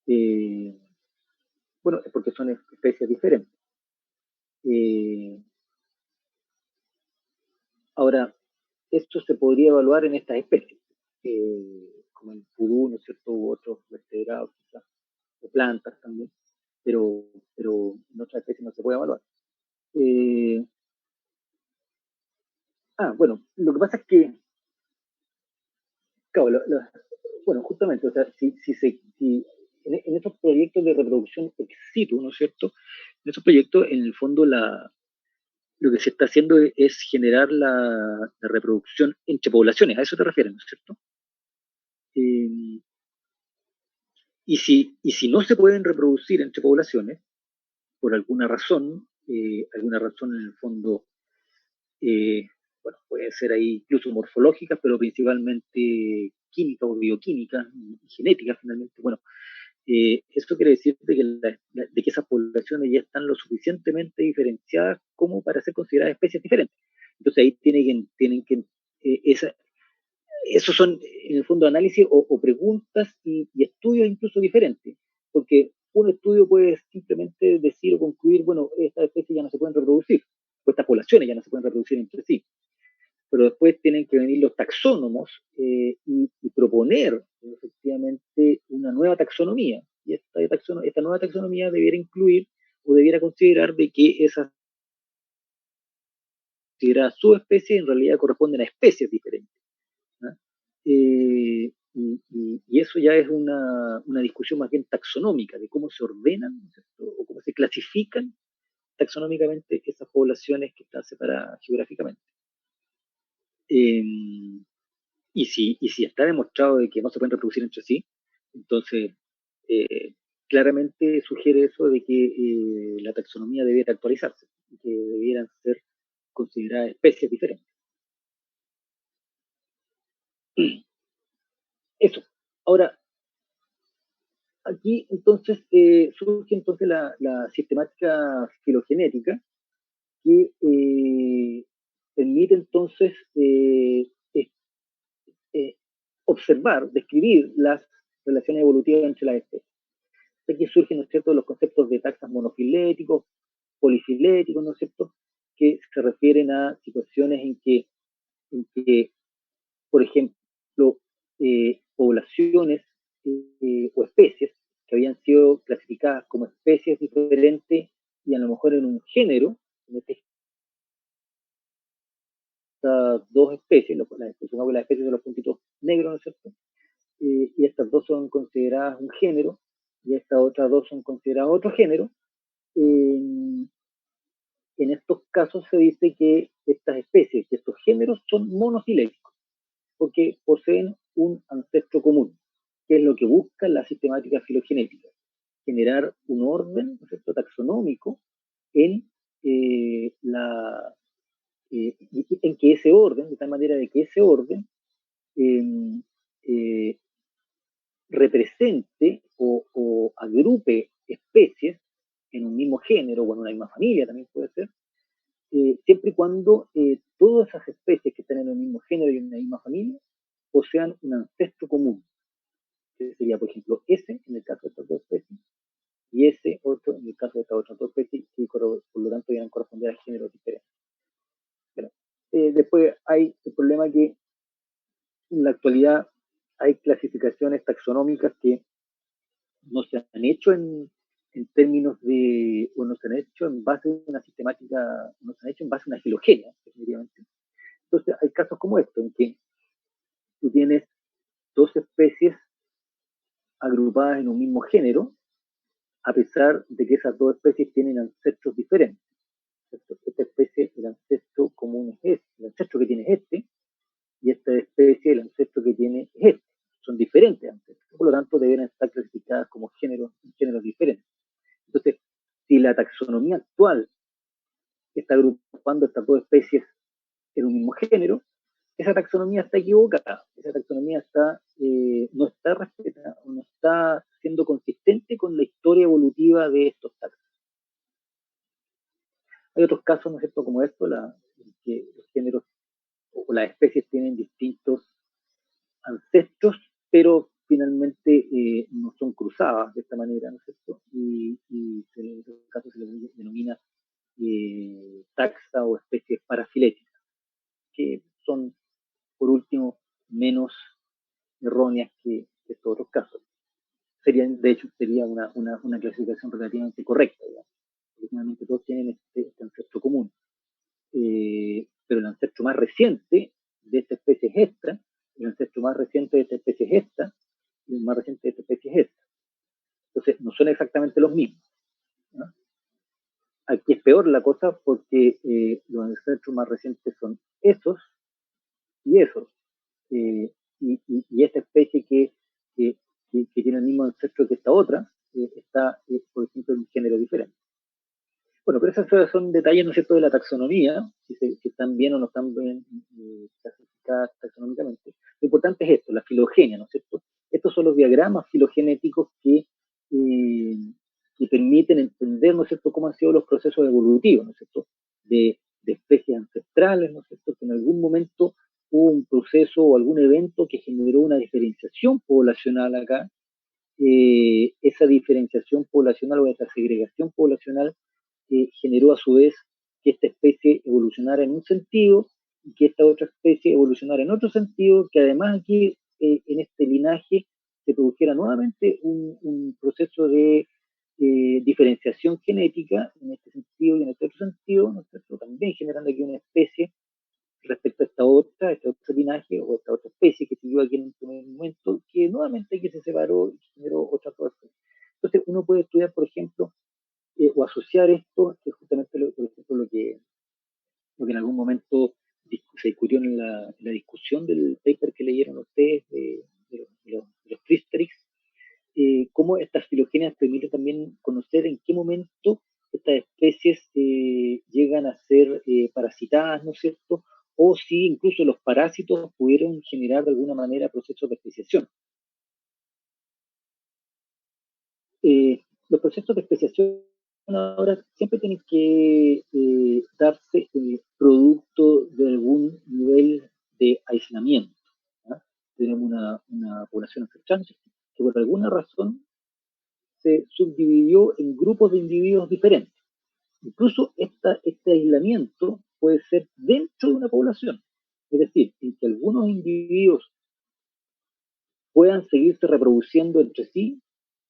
eh, bueno, es porque son especies diferentes. Ahora, esto se podría evaluar en estas especies, como el pudú, ¿no es cierto?, u otros vertebrados, quizás, o plantas también, pero en otras especies no se puede evaluar. Bueno, lo que pasa es que, claro, bueno, justamente, o sea, en estos proyectos de reproducción ex situ, ¿no es cierto? En estos proyectos, en el fondo, lo que se está haciendo es generar la reproducción entre poblaciones, a eso te refieres, ¿no es cierto? Eh, y si no se pueden reproducir entre poblaciones, por alguna razón en el fondo, bueno, puede ser ahí incluso morfológicas, pero principalmente químicas o bioquímicas y genéticas finalmente. Bueno, Eso quiere decir de que esas poblaciones ya están lo suficientemente diferenciadas como para ser consideradas especies diferentes. Entonces ahí tienen que esa, esos son, en el fondo, análisis o preguntas y estudios incluso diferentes, porque un estudio puede simplemente decir o concluir, bueno, estas especies ya no se pueden reproducir, o estas poblaciones ya no se pueden reproducir entre sí, pero después tienen que venir los taxónomos y proponer efectivamente una nueva taxonomía, y esta nueva taxonomía debiera incluir o debiera considerar de que esas subespecies en realidad corresponden a especies diferentes. ¿No? Y eso ya es una discusión más bien taxonómica, de cómo se ordenan, ¿no? O cómo se clasifican taxonómicamente esas poblaciones que están separadas geográficamente. Eh, y si está demostrado de que no se pueden reproducir entre sí, entonces eh, claramente sugiere eso de que la taxonomía debiera actualizarse, y que debieran ser consideradas especies diferentes. Eso. Ahora, aquí entonces surge entonces la sistemática filogenética que permite entonces eh, observar, describir las relaciones evolutivas entre las especies. Aquí surgen, ¿no es cierto?, los conceptos de taxas monofiléticos, polifiléticos, ¿no es cierto?, que se refieren a situaciones en que por ejemplo, poblaciones o especies que habían sido clasificadas como especies diferentes y a lo mejor en un género, en este estas dos especies, supongamos las especies de los puntitos negros, ¿no es cierto? Y estas dos son consideradas un género y estas otras dos son consideradas otro género. En, en estos casos se dice que estas especies, que estos géneros son monofiléticos, porque poseen un ancestro común, que es lo que busca la sistemática filogenética, generar un orden, ¿no es cierto?, taxonómico en en que ese orden, de tal manera de que ese orden eh, eh, represente o agrupe especies en un mismo género o en una misma familia también puede ser, siempre y cuando todas esas especies que están en el mismo género y en una misma familia posean un ancestro común, que sería, por ejemplo, ese en el caso de estas dos especies y ese otro en el caso de estas otras dos especies, que por lo tanto deben corresponder a géneros diferentes. Bueno, después hay el problema que en la actualidad hay clasificaciones taxonómicas que no se han hecho en términos de, o no se han hecho en base a una sistemática, no se han hecho en base a una filogenia, definitivamente. Entonces hay casos como esto, en que tú tienes dos especies agrupadas en un mismo género, a pesar de que esas dos especies tienen ancestros diferentes. Esta especie, el ancestro común es este, el ancestro que tiene es este, y esta especie, el ancestro que tiene es este. Son diferentes ancestros, por lo tanto deben estar clasificadas como géneros diferentes. Entonces, si la taxonomía actual está agrupando estas dos especies en un mismo género, esa taxonomía está equivocada, esa taxonomía no está respetada, no está siendo consistente con la historia evolutiva de estos taxos. Hay otros casos, ¿no es cierto?, como esto, en que los géneros o las especies tienen distintos ancestros, pero finalmente no son cruzadas de esta manera, ¿no es cierto? Y en estos casos se les denomina taxa o especies parafiléticas, que son, por último, menos erróneas que estos otros casos. De hecho, sería una clasificación relativamente correcta, digamos, porque finalmente todos tienen este ancestro común. Pero el ancestro más reciente de esta especie es esta, el ancestro más reciente de esta especie es esta, y el más reciente de esta especie es esta. Entonces, no son exactamente los mismos, ¿no? Aquí es peor la cosa porque los ancestros más recientes son esos y esos. Y esta especie que tiene el mismo ancestro que esta otra, está, por ejemplo, en un género diferente. Bueno, pero esos son detalles, ¿no es cierto?, de la taxonomía, si están bien o no están bien clasificadas taxonómicamente. Lo importante es esto, la filogenia, ¿no es cierto? Estos son los diagramas filogenéticos que permiten entender, ¿no es cierto?, cómo han sido los procesos evolutivos, ¿no es cierto?, de especies ancestrales, ¿no es cierto?, que en algún momento hubo un proceso o algún evento que generó una diferenciación poblacional acá. Esa diferenciación poblacional o esa segregación poblacional generó a su vez que esta especie evolucionara en un sentido y que esta otra especie evolucionara en otro sentido, que además aquí en este linaje se produjera nuevamente un proceso de diferenciación genética en este sentido y en este otro sentido, ¿no es cierto? También generando aquí una especie respecto a este otro linaje o esta otra especie que siguió aquí en un primer momento, que nuevamente aquí se separó y generó otra cosa. Entonces uno puede estudiar, por ejemplo, o asociar esto, que es justamente por ejemplo, lo que en algún momento se discutió en la discusión del paper que leyeron ustedes de los Fristrix, cómo estas filogenias permiten también conocer en qué momento estas especies llegan a ser parasitadas, ¿no es cierto? O si incluso los parásitos pudieron generar de alguna manera procesos de especiación. Los procesos de especiación ahora siempre tienen que darse producto de algún nivel de aislamiento. ¿Ya? Tenemos una población ancestral que por alguna razón se subdividió en grupos de individuos diferentes. Incluso este aislamiento puede ser dentro de una población. Es decir, en que algunos individuos puedan seguirse reproduciendo entre sí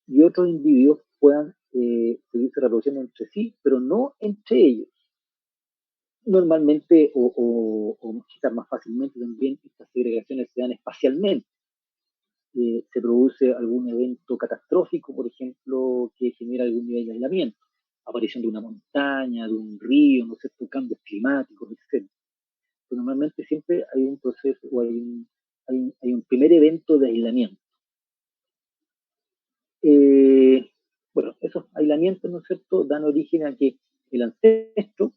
y otros individuos puedan seguirse reproduciendo entre sí, pero no entre ellos. Normalmente, o quizás más fácilmente también, estas segregaciones se dan espacialmente. Se produce algún evento catastrófico, por ejemplo, que genera algún nivel de aislamiento, aparición de una montaña, de un río, no sé, cambios climáticos, etc. Pero normalmente siempre hay un proceso o hay un primer evento de aislamiento. Bueno, esos aislamientos, ¿no es cierto?, dan origen a que el ancestro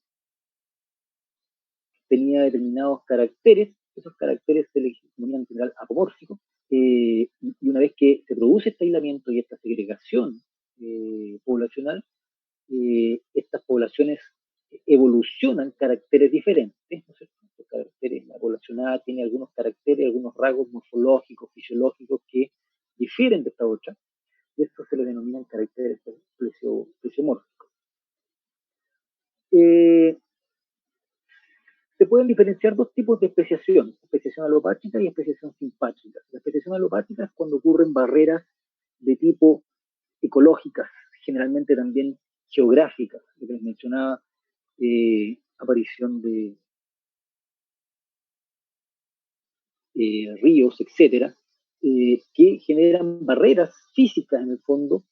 tenía determinados caracteres, esos caracteres se les denominan en general apomórficos, y una vez que se produce este aislamiento y esta segregación poblacional, estas poblaciones evolucionan caracteres diferentes, ¿no es cierto? Los caracteres, la población A tiene algunos caracteres, algunos rasgos morfológicos, fisiológicos que difieren de esta otra, y esto se le denominan caracteres plesiomórficos. Se pueden diferenciar dos tipos de especiación alopátrica y especiación simpátrica. La especiación alopátrica es cuando ocurren barreras de tipo ecológicas, generalmente también geográficas, lo que les mencionaba, aparición de ríos, etcétera, que generan barreras físicas en el fondo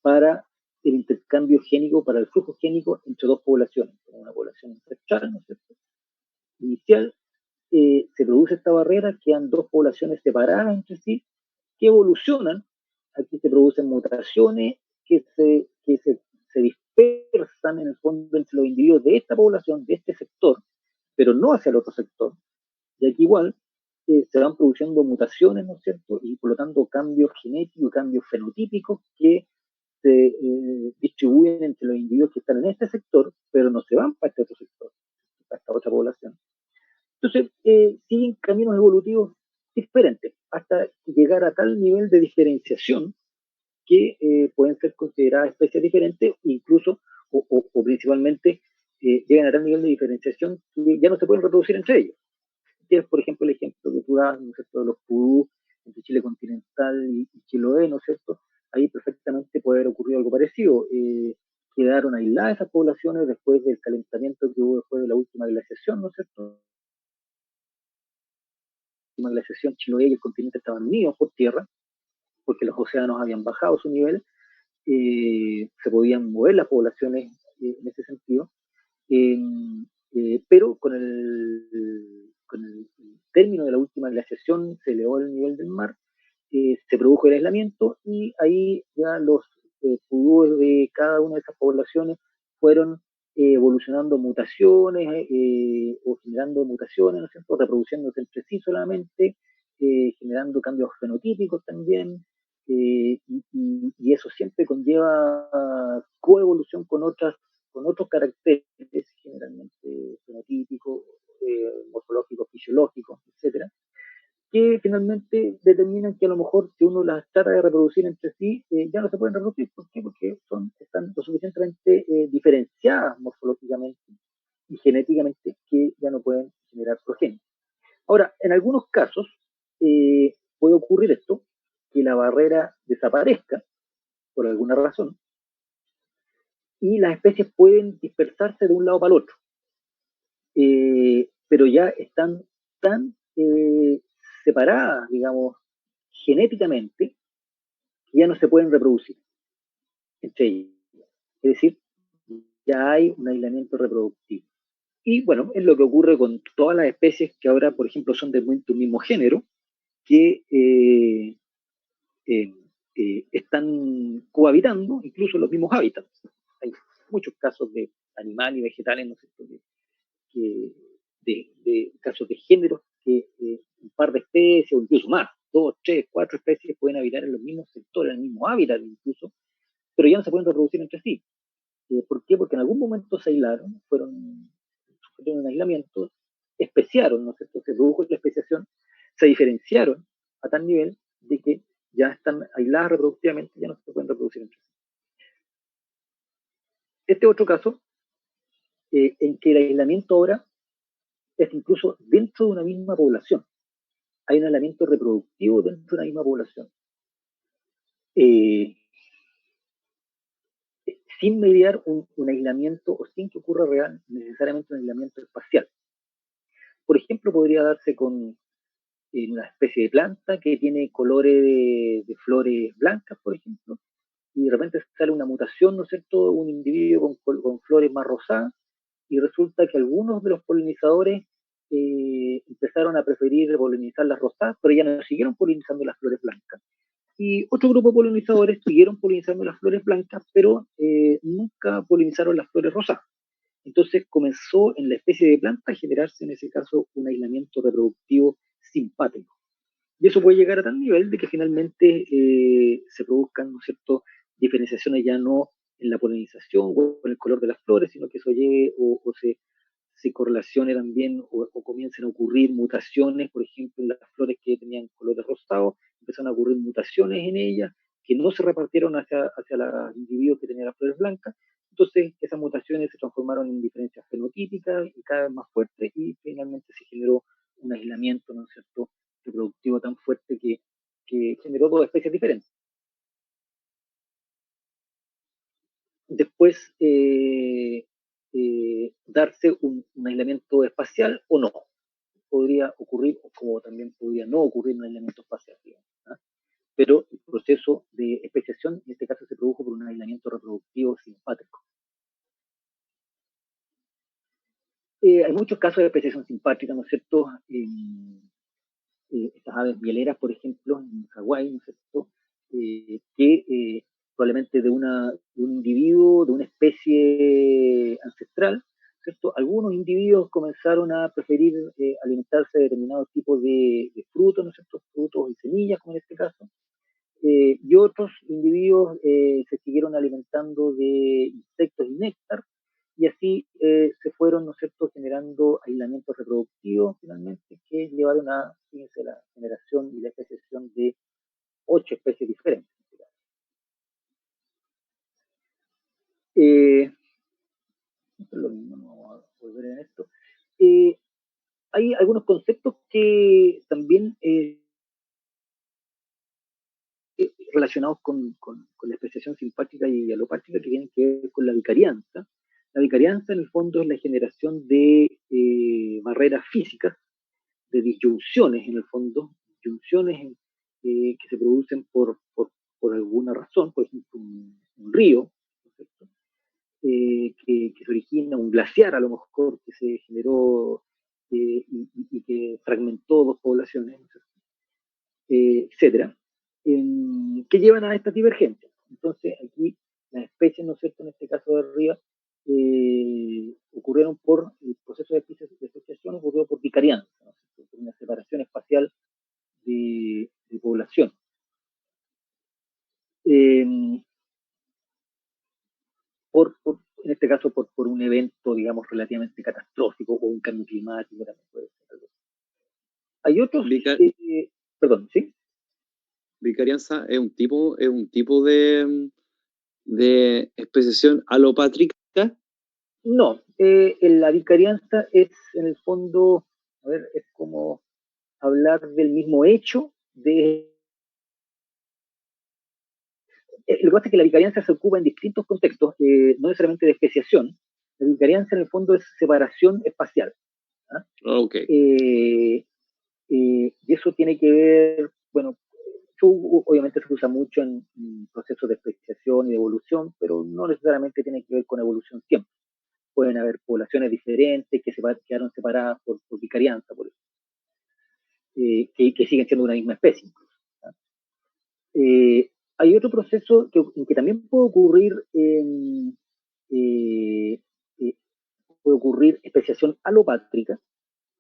para el intercambio génico, para el flujo génico entre dos poblaciones, una población ancestral, ¿no es cierto?, inicial, se produce esta barrera, quedan dos poblaciones separadas entre sí, que evolucionan, aquí se producen mutaciones se dispersan en el fondo entre los individuos de esta población, de este sector, pero no hacia el otro sector, y aquí igual se van produciendo mutaciones, ¿no es cierto?, y por lo tanto cambios genéticos, cambios fenotípicos que se distribuyen entre los individuos que están en este sector, pero no se van para este otro sector, para esta otra población. Entonces, siguen caminos evolutivos diferentes hasta llegar a tal nivel de diferenciación que pueden ser consideradas especies diferentes, incluso o principalmente llegan a tal nivel de diferenciación que ya no se pueden reproducir entre ellos. Tienes, por ejemplo, el ejemplo que tú das, ¿no es cierto?, de los pudú entre Chile continental y Chiloé, ¿no es cierto? Ahí perfectamente puede haber ocurrido algo parecido. Quedaron aisladas esas poblaciones después del calentamiento que hubo después de la última glaciación, ¿no es cierto? La glaciación Chiloé y el continente estaban unidos por tierra, porque los océanos habían bajado su nivel, se podían mover las poblaciones en ese sentido, eh, pero con el término de la última glaciación se elevó el nivel del mar, se produjo el aislamiento y ahí ya los pudúes de cada una de esas poblaciones fueron evolucionando mutaciones o generando mutaciones, ¿no es cierto?, reproduciéndose entre sí solamente, generando cambios fenotípicos también, y eso siempre conlleva coevolución con otros caracteres, generalmente fenotípicos, morfológicos, fisiológicos, etcétera, que finalmente determinan que a lo mejor si uno las trata de reproducir entre sí, ya no se pueden reproducir. ¿Por qué? Porque están lo suficientemente diferenciadas morfológicamente y genéticamente que ya no pueden generar progenie. Ahora, en algunos casos puede ocurrir esto, que la barrera desaparezca por alguna razón y las especies pueden dispersarse de un lado para el otro, pero ya están tan separadas, digamos, genéticamente, que ya no se pueden reproducir entre ellas. Es decir, ya hay un aislamiento reproductivo. Y bueno, es lo que ocurre con todas las especies que ahora, por ejemplo, son de un mismo género, que eh, están cohabitando incluso en los mismos hábitats. Hay muchos casos de animales y vegetales, ¿no es cierto?, de casos de géneros que un par de especies o incluso más, dos, tres, cuatro especies pueden habitar en los mismos sectores, en el mismo hábitat incluso, pero ya no se pueden reproducir entre sí. ¿Por qué? Porque en algún momento se aislaron, sufrieron un aislamiento, especiaron, ¿no es cierto? Se produjo la especiación, se diferenciaron a tal nivel de que ya están aisladas reproductivamente, ya no se pueden reproducir entre sí. Este otro caso, en que el aislamiento ahora es incluso dentro de una misma población. Hay un aislamiento reproductivo dentro de una misma población. Eh, Sin mediar un aislamiento o sin que ocurra necesariamente un aislamiento espacial. Por ejemplo, podría darse con una especie de planta que tiene colores de flores blancas, por ejemplo, y de repente sale una mutación, ¿no es cierto?, un individuo con flores más rosadas, y resulta que algunos de los polinizadores empezaron a preferir polinizar las rosadas, pero ya no siguieron polinizando las flores blancas. Y otro grupo de polinizadores siguieron polinizando las flores blancas, pero nunca polinizaron las flores rosadas. Entonces comenzó en la especie de planta a generarse en ese caso un aislamiento reproductivo simpático. Y eso puede llegar a tal nivel de que finalmente se produzcan, ¿no es cierto?, diferenciaciones ya no en la polinización o en el color de las flores, sino que eso llegue o se correlacione también o comiencen a ocurrir mutaciones, por ejemplo, en las flores que tenían colores rosados, empezaron a ocurrir mutaciones en ellas que no se repartieron hacia los individuos que tenían las flores blancas. Entonces, esas mutaciones se transformaron en diferencias fenotípicas y cada vez más fuertes y finalmente se generó un aislamiento, ¿no es cierto?, reproductivo tan fuerte que generó dos especies diferentes. Después, darse un aislamiento espacial o no. Podría ocurrir, como también podría no ocurrir un aislamiento espacial, digamos, ¿ah? Pero el proceso de especiación, en este caso, se produjo por un aislamiento reproductivo simpático. Hay muchos casos de especiación simpática, ¿no es cierto? Estas aves mieleras, por ejemplo, en Hawái, ¿no es cierto? Que probablemente de un individuo, de una especie ancestral, ¿cierto? Algunos individuos comenzaron a preferir alimentarse de determinados tipos de frutos, ¿no es cierto? Frutos y semillas, como en este caso, y otros individuos se siguieron alimentando de insectos y néctar, y así se fueron, ¿no es cierto?, generando aislamientos reproductivos finalmente que llevaron a, fíjense, la generación y la especiación de 8 especies diferentes. Eh, Esto es lo mismo, no vamos a volver en esto. Eh, Hay algunos conceptos que también relacionados con la especiación simpática y alopática que tienen que ver con la vicarianza. La vicarianza en el fondo es la generación de barreras físicas, de disyunciones en el fondo, disyunciones que se producen por alguna razón, por ejemplo un río, ¿no es cierto?, que se origina, un glaciar a lo mejor que se generó y que fragmentó dos poblaciones, ¿no es cierto?, etcétera, que llevan a estas divergencias. Entonces, aquí las especies, ¿no es cierto?, en este caso de arriba, ocurrieron por el proceso de especiación, ocurrió por vicarianza, ¿no es cierto?, por una separación espacial de población. Hay otros, perdón, ¿sí? Vicarianza es un tipo de especiación alopátrica. No, la vicarianza es en el fondo, a ver, es como hablar del mismo hecho de... lo que pasa es que la vicarianza se ocupa en distintos contextos, no necesariamente de especiación. La vicarianza en el fondo es separación espacial. ¿Ah? Okay. Y eso tiene que ver, bueno, obviamente se usa mucho en procesos de especiación y de evolución, pero no necesariamente tiene que ver con evolución siempre. Pueden haber poblaciones diferentes que quedaron separadas por vicarianza, por eso, que siguen siendo una misma especie. Hay otro proceso que también puede ocurrir eh, puede ocurrir especiación alopátrica,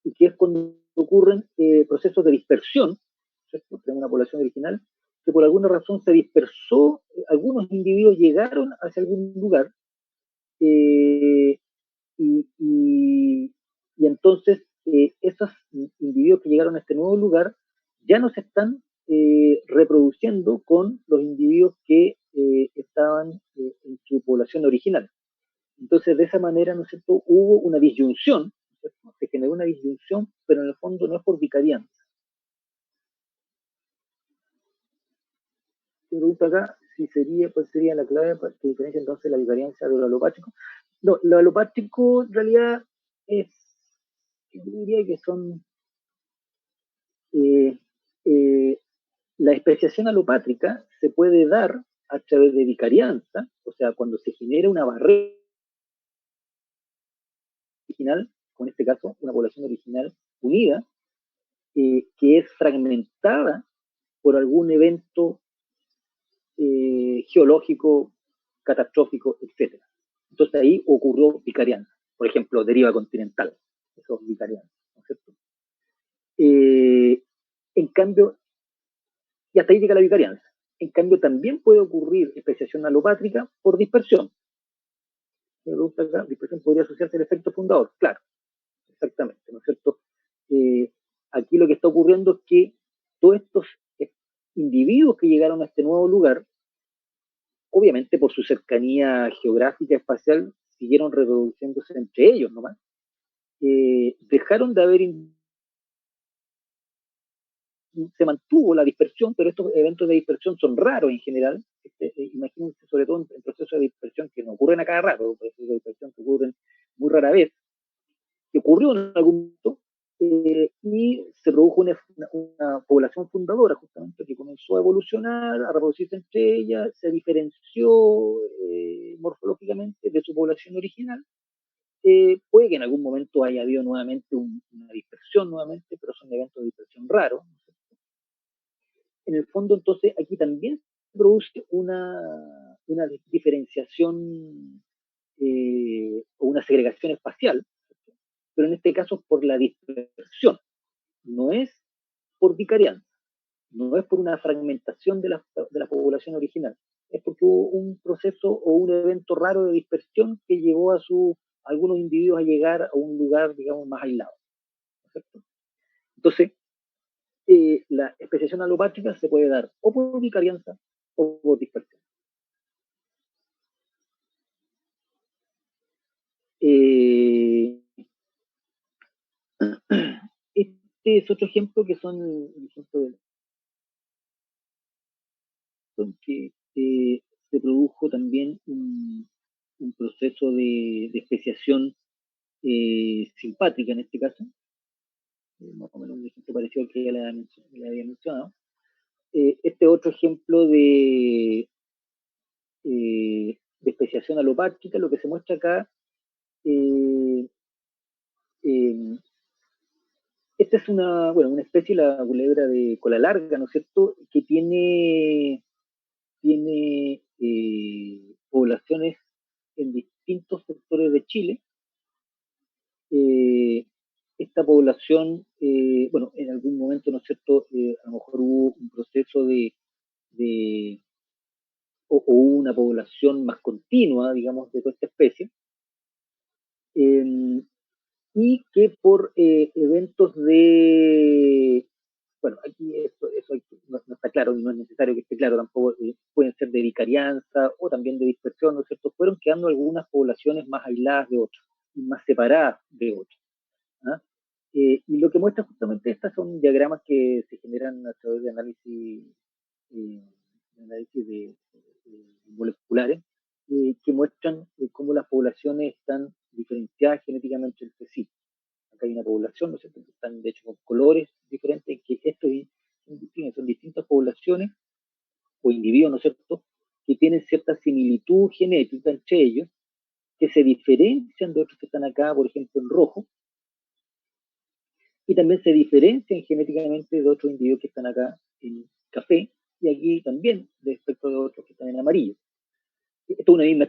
y que es cuando ocurren procesos de dispersión, ¿cierto? Tenemos una población original que por alguna razón se dispersó, algunos individuos llegaron hacia algún lugar, eh, y, y, y, entonces esos individuos que llegaron a este nuevo lugar ya no se están reproduciendo con los individuos que estaban en su población original. Entonces, de esa manera, ¿no es cierto?, hubo una disyunción, ¿no? Se generó una disyunción, pero en el fondo no es por vicarianza. Me pregunta acá si cuál sería la clave que diferencia entonces la vicarianza de lo alopátrico. No, lo alopátrico en realidad es, yo diría que son eh, eh, la especiación alopátrica se puede dar a través de vicarianza, o sea, cuando se genera una barrera original, como en este caso una población original unida, que es fragmentada por algún evento geológico, catastrófico, etc. Entonces ahí ocurrió vicarianza. Por ejemplo, deriva continental. Eso es vicarianza, ¿no es cierto? En cambio, y hasta ahí llega la vicarianza. En cambio, también puede ocurrir especiación alopátrica por dispersión. Me pregunta acá, dispersión podría asociarse al efecto fundador. Claro, exactamente, ¿no es cierto? Aquí lo que está ocurriendo es que todos estos individuos que llegaron a este nuevo lugar, obviamente por su cercanía geográfica espacial, siguieron reproduciéndose entre ellos nomás. Dejaron de haber, se mantuvo la dispersión, pero estos eventos de dispersión son raros en general. Imagínense, sobre todo en procesos de dispersión que no ocurren a cada rato, procesos de dispersión que ocurren muy rara vez, que ocurrió en algún momento, y se produjo una población fundadora justamente que comenzó a evolucionar, a reproducirse entre ellas, se diferenció morfológicamente de su población original. Puede que en algún momento haya habido nuevamente una dispersión nuevamente, pero son eventos de dispersión raros. En el fondo, entonces, aquí también se produce una diferenciación o una segregación espacial, pero en este caso por la dispersión, no es por vicarianza, no es por una fragmentación de la población original, es porque hubo un proceso o un evento raro de dispersión que llevó a algunos individuos a llegar a un lugar, digamos, más aislado, ¿no es cierto? Entonces, la especiación alopátrica se puede dar o por vicarianza o por dispersión. Este es otro ejemplo que son el ejemplo que se produjo también un proceso de especiación simpátrica en este caso, más o menos un ejemplo parecido al que ya le había mencionado. Este otro ejemplo de especiación alopátrica, lo que se muestra acá, eh, eh, esta es una especie, la culebra de cola larga, ¿no es cierto?, que tiene poblaciones en distintos sectores de Chile. Esta población, bueno, en algún momento, ¿no es cierto?, a lo mejor hubo un proceso de o una población más continua, digamos, de toda esta especie, y que por eventos claro, y no es necesario que esté claro tampoco, pueden ser de vicarianza o también de dispersión, ¿no es cierto? Fueron quedando algunas poblaciones más aisladas de otras, y más separadas de otras. ¿Ah? Y lo que muestra justamente estas son diagramas que se generan a través de eh, análisis moleculares, que muestran cómo las poblaciones están diferenciadas genéticamente entre sí. Acá hay una población, ¿no es cierto?, que están de hecho con colores diferentes, que estos son distintas poblaciones o individuos, ¿no es cierto?, que tienen cierta similitud genética entre ellos, que se diferencian de otros que están acá, por ejemplo, en rojo, y también se diferencian genéticamente de otros individuos que están acá en café, y aquí también respecto de otros que están en amarillo. Esto es una misma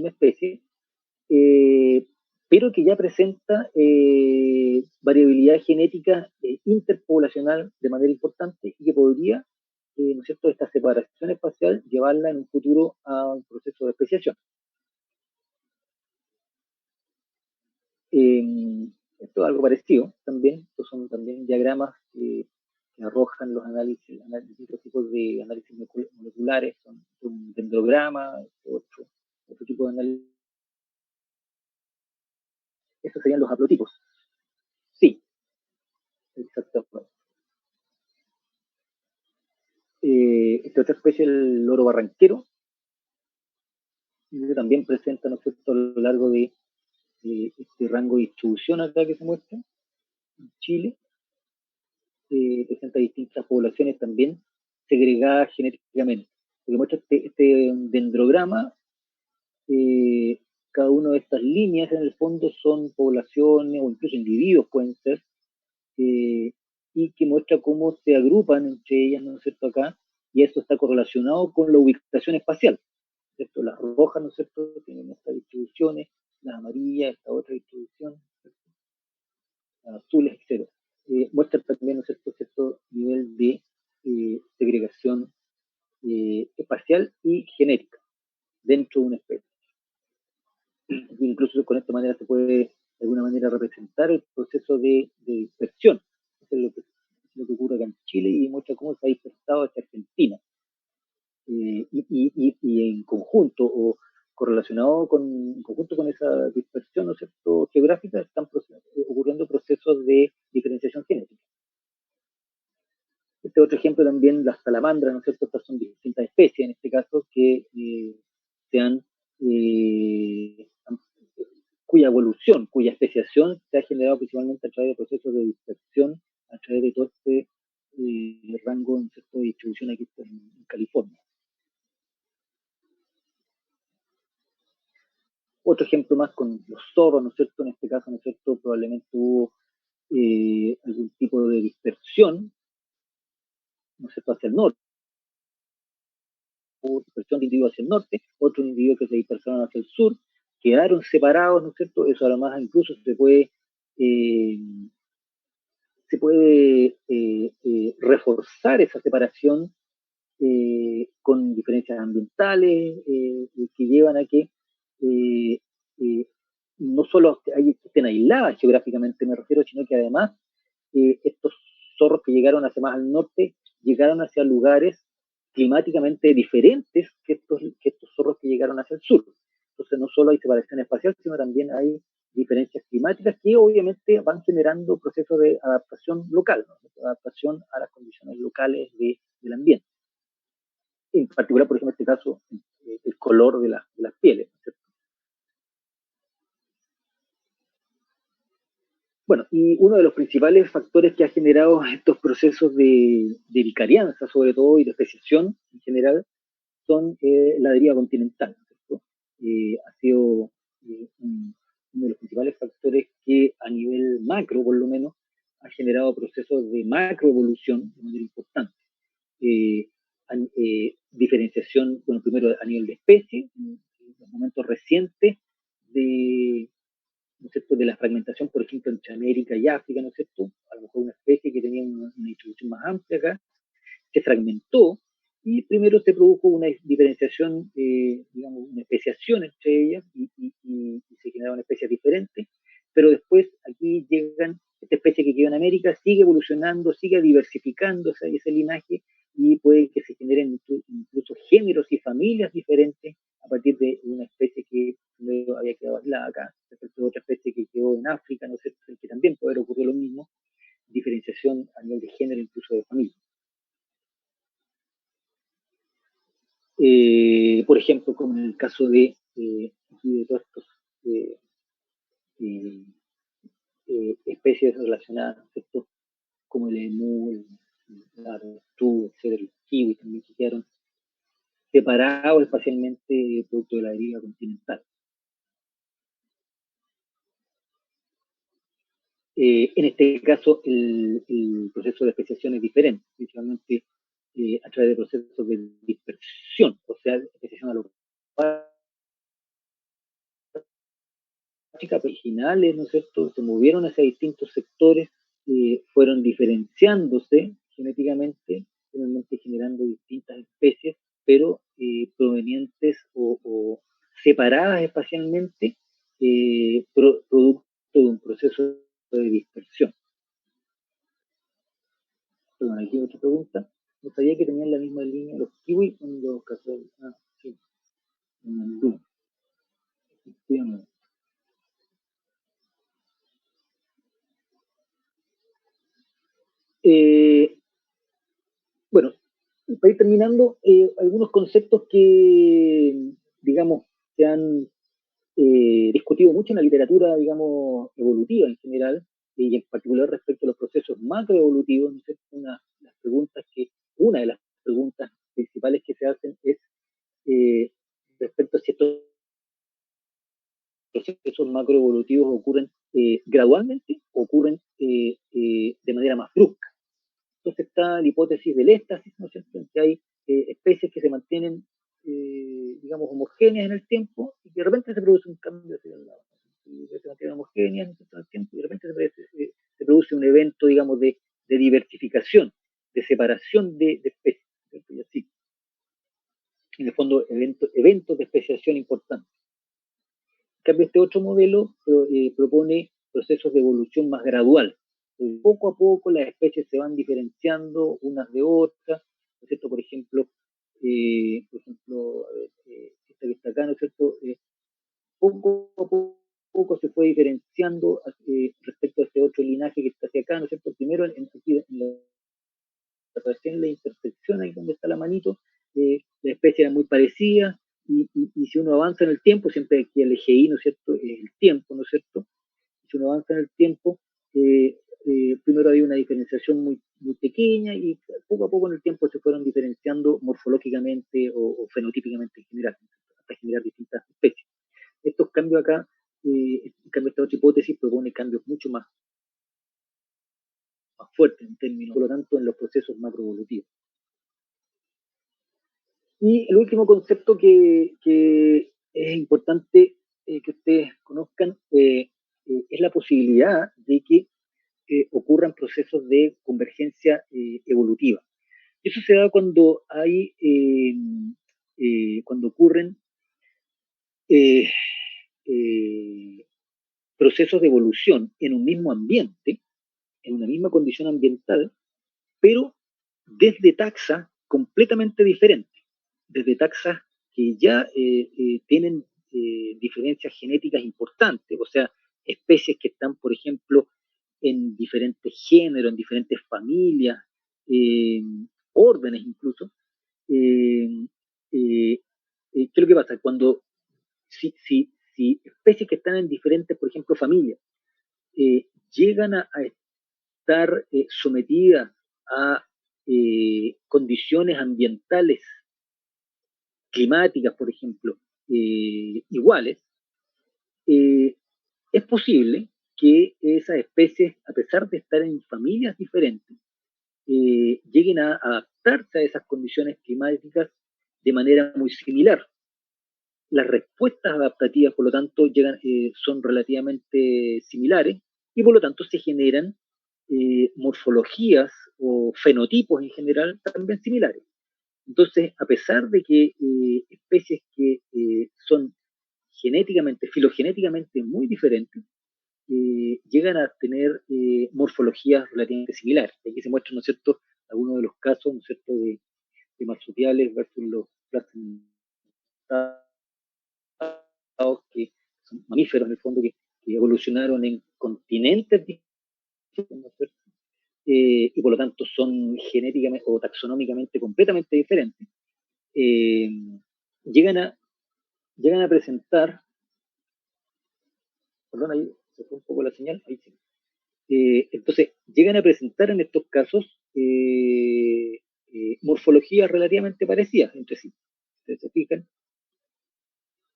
especie, eh, pero que ya presenta variabilidad genética interpoblacional de manera importante y que podría, ¿no es cierto?, esta separación espacial llevarla en un futuro a un proceso de especiación. Esto es algo parecido también, estos son también diagramas que arrojan los distintos tipos de análisis moleculares, son un dendrograma, otro tipo de análisis. Estos serían los haplotipos. Sí, exactamente. Esta otra especie, el loro barranquero, que también presenta, ¿no es cierto?, a lo largo de este rango de distribución acá que se muestra, en Chile, presenta distintas poblaciones también segregadas genéticamente. Lo que muestra este dendrograma, cada una de estas líneas en el fondo son poblaciones o incluso individuos pueden ser, y que muestra cómo se agrupan entre ellas, ¿no es cierto?, acá, y eso está correlacionado con la ubicación espacial, ¿cierto? Las rojas, ¿no es cierto?, tienen estas distribuciones, las amarillas, esta otra distribución, ¿cierto?, las azules, etc. Muestra también, ¿no es cierto?, cierto nivel de segregación espacial y genética dentro de una especie. Incluso con esta manera se puede de alguna manera representar el proceso de dispersión. Eso es lo que ocurre acá en Chile y muestra cómo se ha dispersado hacia Argentina. Y en conjunto o correlacionado en conjunto con esa dispersión, ¿no es cierto?, geográfica, están ocurriendo procesos de diferenciación genética. Este otro ejemplo también, las salamandras, ¿no es cierto?, estas son distintas especies, en este caso, que se han cuya evolución, cuya especiación se ha generado principalmente a través de procesos de dispersión, a través de todo este rango de distribución aquí en California. Otro ejemplo más con los zorros, ¿no es cierto? En este caso, ¿no es cierto?, probablemente hubo algún tipo de dispersión, ¿no es cierto?, hacia el norte, hubo dispersión de individuos hacia el norte, otros individuos que se dispersaron hacia el sur, quedaron separados, ¿no es cierto? Eso además incluso eh, reforzar esa separación con diferencias ambientales que llevan a que eh, eh, no solo estén aisladas geográficamente, me refiero, sino que además estos zorros que llegaron hacia más al norte llegaron hacia lugares climáticamente diferentes que estos zorros que llegaron hacia el sur. Entonces no solo hay separación espacial, sino también hay diferencias climáticas que obviamente van generando procesos de adaptación local, ¿no?, adaptación a las condiciones locales del ambiente. En particular, por ejemplo, en este caso, el color de las pieles, ¿cierto? Bueno, y uno de los principales factores que ha generado estos procesos de vicarianza, sobre todo, y de especiación en general, son la deriva continental, ¿cierto? Ha sido uno de los principales factores que a nivel macro, por lo menos, ha generado procesos de macroevolución de manera importante. Diferenciación, bueno, primero a nivel de especie, en los momentos recientes de, ¿no es cierto?, de la fragmentación, por ejemplo, entre América y África, ¿no es cierto? A lo mejor una especie que tenía una distribución más amplia acá, se fragmentó y primero se produjo una diferenciación, digamos, una especiación entre ellas y se generaron especies diferentes, pero después aquí llegan, esta especie que quedó en América sigue evolucionando, sigue diversificándose ese linaje y puede que se generen incluso géneros y familias diferentes a partir de una especie que primero había quedado aislada acá, respecto de otra especie que quedó en África, ¿no es cierto?, que también puede haber ocurrido lo mismo, diferenciación a nivel de género, incluso de familia. Por ejemplo, como en el caso de todos estos eh, eh, especies relacionadas, ¿cierto?, como el emú, el avestruz, el kiwi, también que quedaron separados espacialmente producto de la deriva continental. En este caso, el proceso de especiación es diferente, principalmente a través de procesos de dispersión, o sea, especiación alopátrica originales, ¿no es cierto?, se movieron hacia distintos sectores, fueron diferenciándose genéticamente, finalmente generando distintas especies, pero provenientes o separadas espacialmente, producto de un proceso de dispersión. Perdón, aquí otra pregunta. No sabía que tenían la misma línea los kiwis con los cazadores. Ah, sí, en Andú. Eh, bueno, para ir terminando, algunos conceptos que, digamos, se han discutido mucho en la literatura, digamos, evolutiva en general, y en particular respecto a los procesos macroevolutivos. ¿No sé? Una de las preguntas principales que se hacen es respecto a si estos procesos macroevolutivos ocurren gradualmente o ocurren de manera más brusca. Entonces está la hipótesis del éxtasis, ¿no es cierto?, en que hay especies que se mantienen, digamos, homogéneas en el tiempo y que de repente se produce un cambio hacia el lado. Se mantienen homogéneas en el tiempo y de repente se produce un evento, digamos, de diversificación, de separación de especies. Y así, en el fondo, eventos de especiación importantes. En cambio, este otro modelo propone procesos de evolución más gradual. Poco a poco las especies se van diferenciando unas de otras, ¿no es cierto? Por ejemplo, esta que está acá, ¿no es cierto? Poco a poco se fue diferenciando respecto a este otro linaje que está hacia acá, ¿no es cierto? Primero recién la intersección, ahí donde está la manito, la especie era muy parecida, y si uno avanza en el tiempo, siempre aquí el eje I, ¿no es cierto?, es el tiempo, ¿no es cierto? Si uno avanza en el tiempo, primero había una diferenciación muy, muy pequeña y poco a poco en el tiempo se fueron diferenciando morfológicamente o fenotípicamente en general, hasta generar distintas especies. Estos cambios acá, en cambio esta otra hipótesis propone cambios mucho más fuertes en términos, por lo tanto, en los procesos macroevolutivos. Y el último concepto que es importante que ustedes conozcan es la posibilidad de que ocurran procesos de convergencia evolutiva. Eso se da cuando cuando ocurren eh, eh, procesos de evolución en un mismo ambiente, en una misma condición ambiental, pero desde taxas completamente diferentes, desde taxas que ya tienen diferencias genéticas importantes, o sea, especies que están, por ejemplo, en diferentes géneros, en diferentes familias, eh, órdenes incluso. Eh, ¿Qué es lo que pasa? Si especies que están en diferentes, por ejemplo, familias, llegan a estar sometidas a condiciones ambientales, climáticas, por ejemplo, iguales, es posible que esas especies, a pesar de estar en familias diferentes, lleguen a adaptarse a esas condiciones climáticas de manera muy similar. Las respuestas adaptativas, por lo tanto, son relativamente similares y por lo tanto se generan morfologías o fenotipos en general también similares. Entonces, a pesar de que especies que son filogenéticamente muy diferentes, llegan a tener morfologías relativamente similares. Aquí se muestran, ¿no es cierto?, algunos de los casos, ¿no es cierto?, de marsupiales versus los placentados, que son mamíferos en el fondo, que evolucionaron en continentes distintos, ¿no es cierto? Y por lo tanto son genéticamente o taxonómicamente completamente diferentes, eh, llegan, a, llegan a presentar, perdón, ahí se fue un poco la señal, ahí sí. Entonces, llegan a presentar en estos casos morfologías relativamente parecidas entre sí. Ustedes se fijan,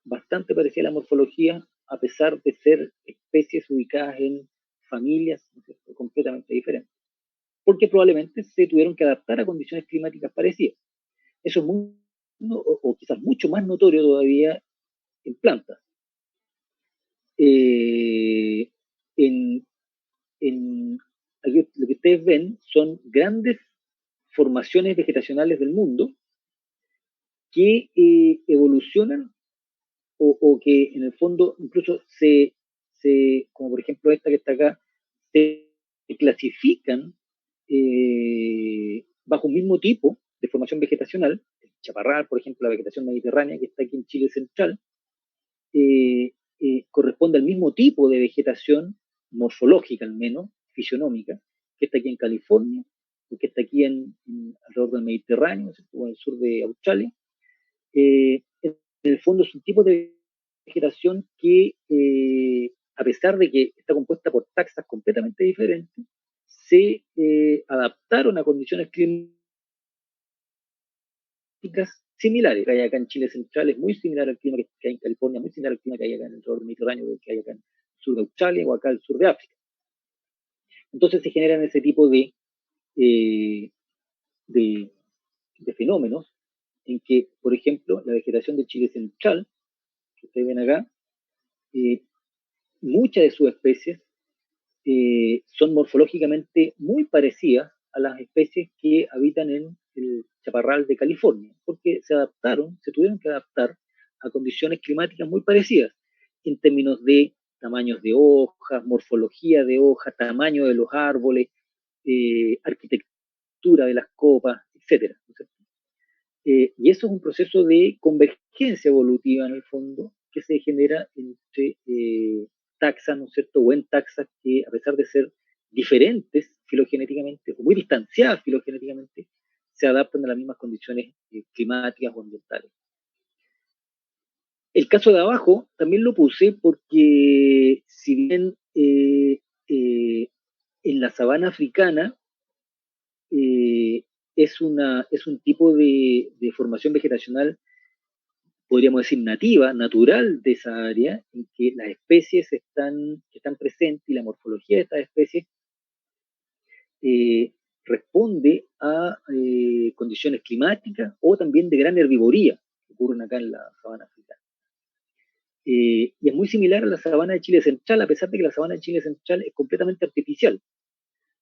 bastante parecida a la morfología, a pesar de ser especies ubicadas en familias, ¿no es cierto?, completamente diferentes, porque probablemente se tuvieron que adaptar a condiciones climáticas parecidas. Eso es muy, o quizás mucho más notorio todavía en plantas. Eh, en, aquí lo que ustedes ven son grandes formaciones vegetacionales del mundo que evolucionan o que en el fondo incluso como por ejemplo esta que está acá, se clasifican bajo un mismo tipo de formación vegetacional. El chaparral, por ejemplo, la vegetación mediterránea que está aquí en Chile central, corresponde al mismo tipo de vegetación morfológica, al menos, fisionómica, que está aquí en California, que está aquí alrededor del Mediterráneo, o en el sur de Australia. En el fondo es un tipo de vegetación que, a pesar de que está compuesta por taxas completamente diferentes, se adaptaron a condiciones climáticas similares. Que hay acá en Chile central es muy similar al clima que hay en California, muy similar al clima que hay acá en el Mediterráneo, que hay acá en el sur de Australia o acá en el sur de África. Entonces se generan ese tipo eh, de, de fenómenos en que, por ejemplo, la vegetación de Chile central, que ustedes ven acá, muchas de sus especies son morfológicamente muy parecidas a las especies que habitan en el chaparral de California, porque se tuvieron que adaptar a condiciones climáticas muy parecidas en términos de tamaños de hojas, morfología de hojas, tamaño de los árboles, arquitectura de las copas, etcétera. Y eso es un proceso de convergencia evolutiva en el fondo que se genera entre taxas, ¿no es cierto?, o en taxas que, a pesar de ser diferentes filogenéticamente, o muy distanciadas filogenéticamente, se adaptan a las mismas condiciones climáticas o ambientales. El caso de abajo también lo puse porque, si bien en la sabana africana es un tipo de formación vegetacional, podríamos decir, nativa, natural de esa área, en que las especies están presentes y la morfología de estas especies eh, responde a condiciones climáticas o también de gran herbivoría que ocurren acá en la sabana africana. Y es muy similar a la sabana de Chile central, a pesar de que la sabana de Chile central es completamente artificial.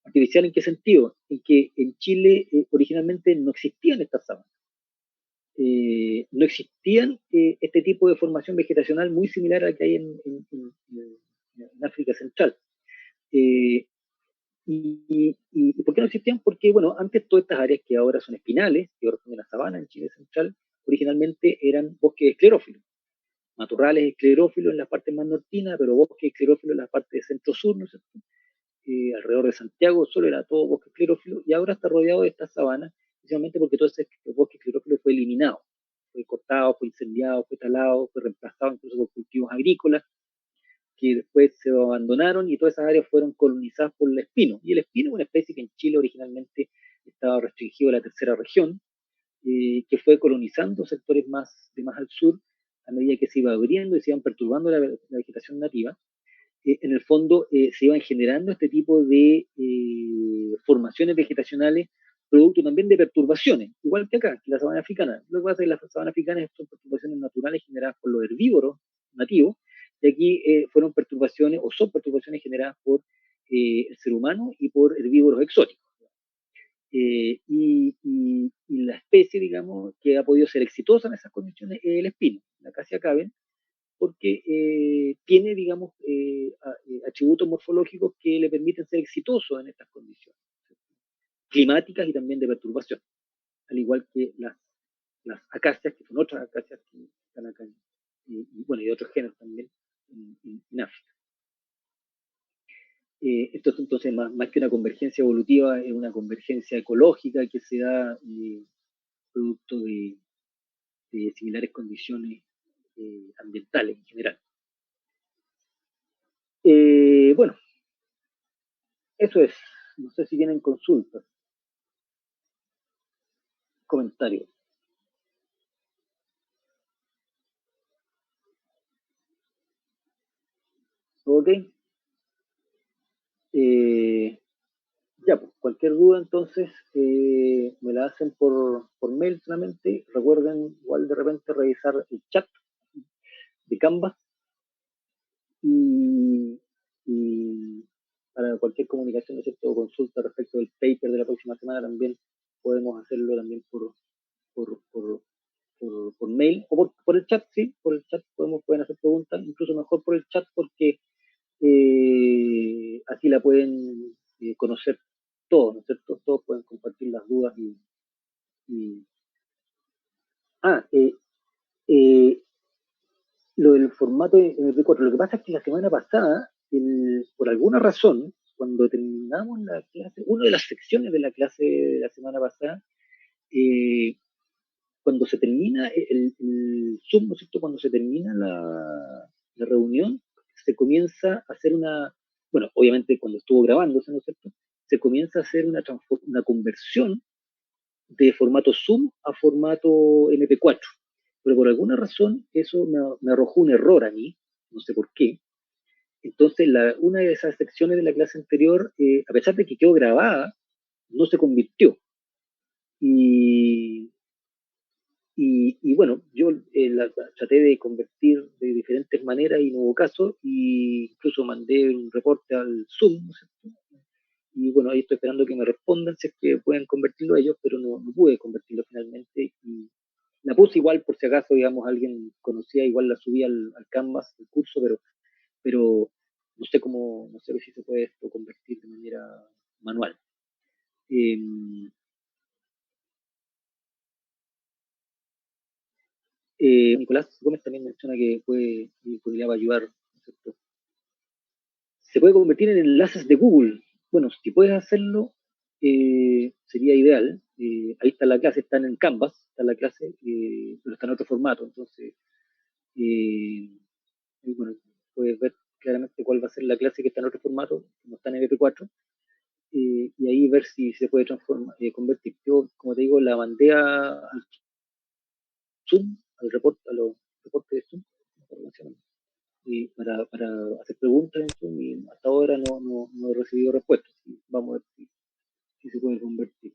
¿Artificial en qué sentido? En que en Chile originalmente no existían estas sabanas. No existían este tipo de formación vegetacional muy similar a la que hay en África Central. ¿Y por qué no existían? Porque, bueno, antes todas estas áreas que ahora son espinales, que ahora son de la sabana en Chile Central, originalmente eran bosques esclerófilos, matorrales esclerófilos en las partes más nortinas, pero bosques esclerófilos en las partes de centro-sur, ¿no es cierto? Alrededor de Santiago solo era todo bosque esclerófilo, y ahora está rodeado de estas sabanas, precisamente porque todo ese bosque esclerófilo fue eliminado, fue cortado, fue incendiado, fue talado, fue reemplazado incluso por cultivos agrícolas, que después se abandonaron y todas esas áreas fueron colonizadas por el espino. Y el espino es una especie que en Chile originalmente estaba restringido a la tercera región, que fue colonizando sectores de más al sur a medida que se iba abriendo y se iban perturbando la vegetación nativa. En el fondo se iban generando este tipo de formaciones vegetacionales producto también de perturbaciones, igual que acá, que la sabana africana. Lo que pasa es que las sabanas africanas son perturbaciones naturales generadas por los herbívoros nativos, y aquí fueron perturbaciones, o son perturbaciones generadas por el ser humano y por herbívoros exóticos. Y la especie, digamos, que ha podido ser exitosa en esas condiciones es el espino, la Acacia caben, porque tiene, digamos, atributos morfológicos que le permiten ser exitosos en estas condiciones. climáticas y también de perturbación, al igual que las acacias, que son otras acacias que están acá, bueno, y de otros géneros también en África. Esto es entonces más que una convergencia evolutiva, es una convergencia ecológica que se da producto de similares condiciones ambientales en general. Bueno, eso es. No sé si tienen consultas, comentarios. ¿Ok? Ya, pues, cualquier duda entonces me la hacen por mail solamente. Recuerden igual de repente revisar el chat de Canva y para cualquier comunicación, ¿no es cierto?, o consulta respecto del paper de la próxima semana también podemos hacerlo también por, por, por mail o por el chat, sí, por el chat pueden hacer preguntas, incluso mejor por el chat porque así la pueden conocer todos, ¿no es cierto? Todos pueden compartir las dudas y... Ah, eh, lo del formato MP4, lo que pasa es que la semana pasada, por alguna razón, cuando terminamos la clase, una de las secciones de la clase de la semana pasada, eh, cuando se termina el Zoom, ¿no es cierto? Cuando se termina la reunión, se comienza a hacer bueno, obviamente cuando estuvo grabándose, ¿no es cierto? Se comienza a hacer una conversión de formato Zoom a formato MP4. Pero por alguna razón eso me arrojó un error a mí, no sé por qué. Entonces, una de esas secciones de la clase anterior, a pesar de que quedó grabada, no se convirtió. Y, bueno, yo la traté de convertir de diferentes maneras y no hubo caso, y incluso mandé un reporte al Zoom, ¿no es cierto? Y bueno, ahí estoy esperando que me respondan si es que pueden convertirlo ellos, pero no pude convertirlo finalmente. Y la puse igual por si acaso, digamos, alguien conocía, igual la subí al Canvas, el curso, pero no sé cómo, no sé si se puede esto convertir de manera manual. Eh, Nicolás Gómez también menciona que podría ayudar, ¿no es cierto? Se puede convertir en enlaces de Google. Bueno, si puedes hacerlo, sería ideal. Ahí está la clase, están en Canvas, está la clase, pero está en otro formato. Entonces, bueno, puedes ver claramente cuál va a ser la clase que está en otro formato, como está en MP4, y ahí ver si se puede transformar, convertir. Yo, como te digo, la mandé al Zoom, a los reportes de Zoom, y para hacer preguntas en Zoom, y hasta ahora no he recibido respuestas. Vamos a ver si se puede convertir.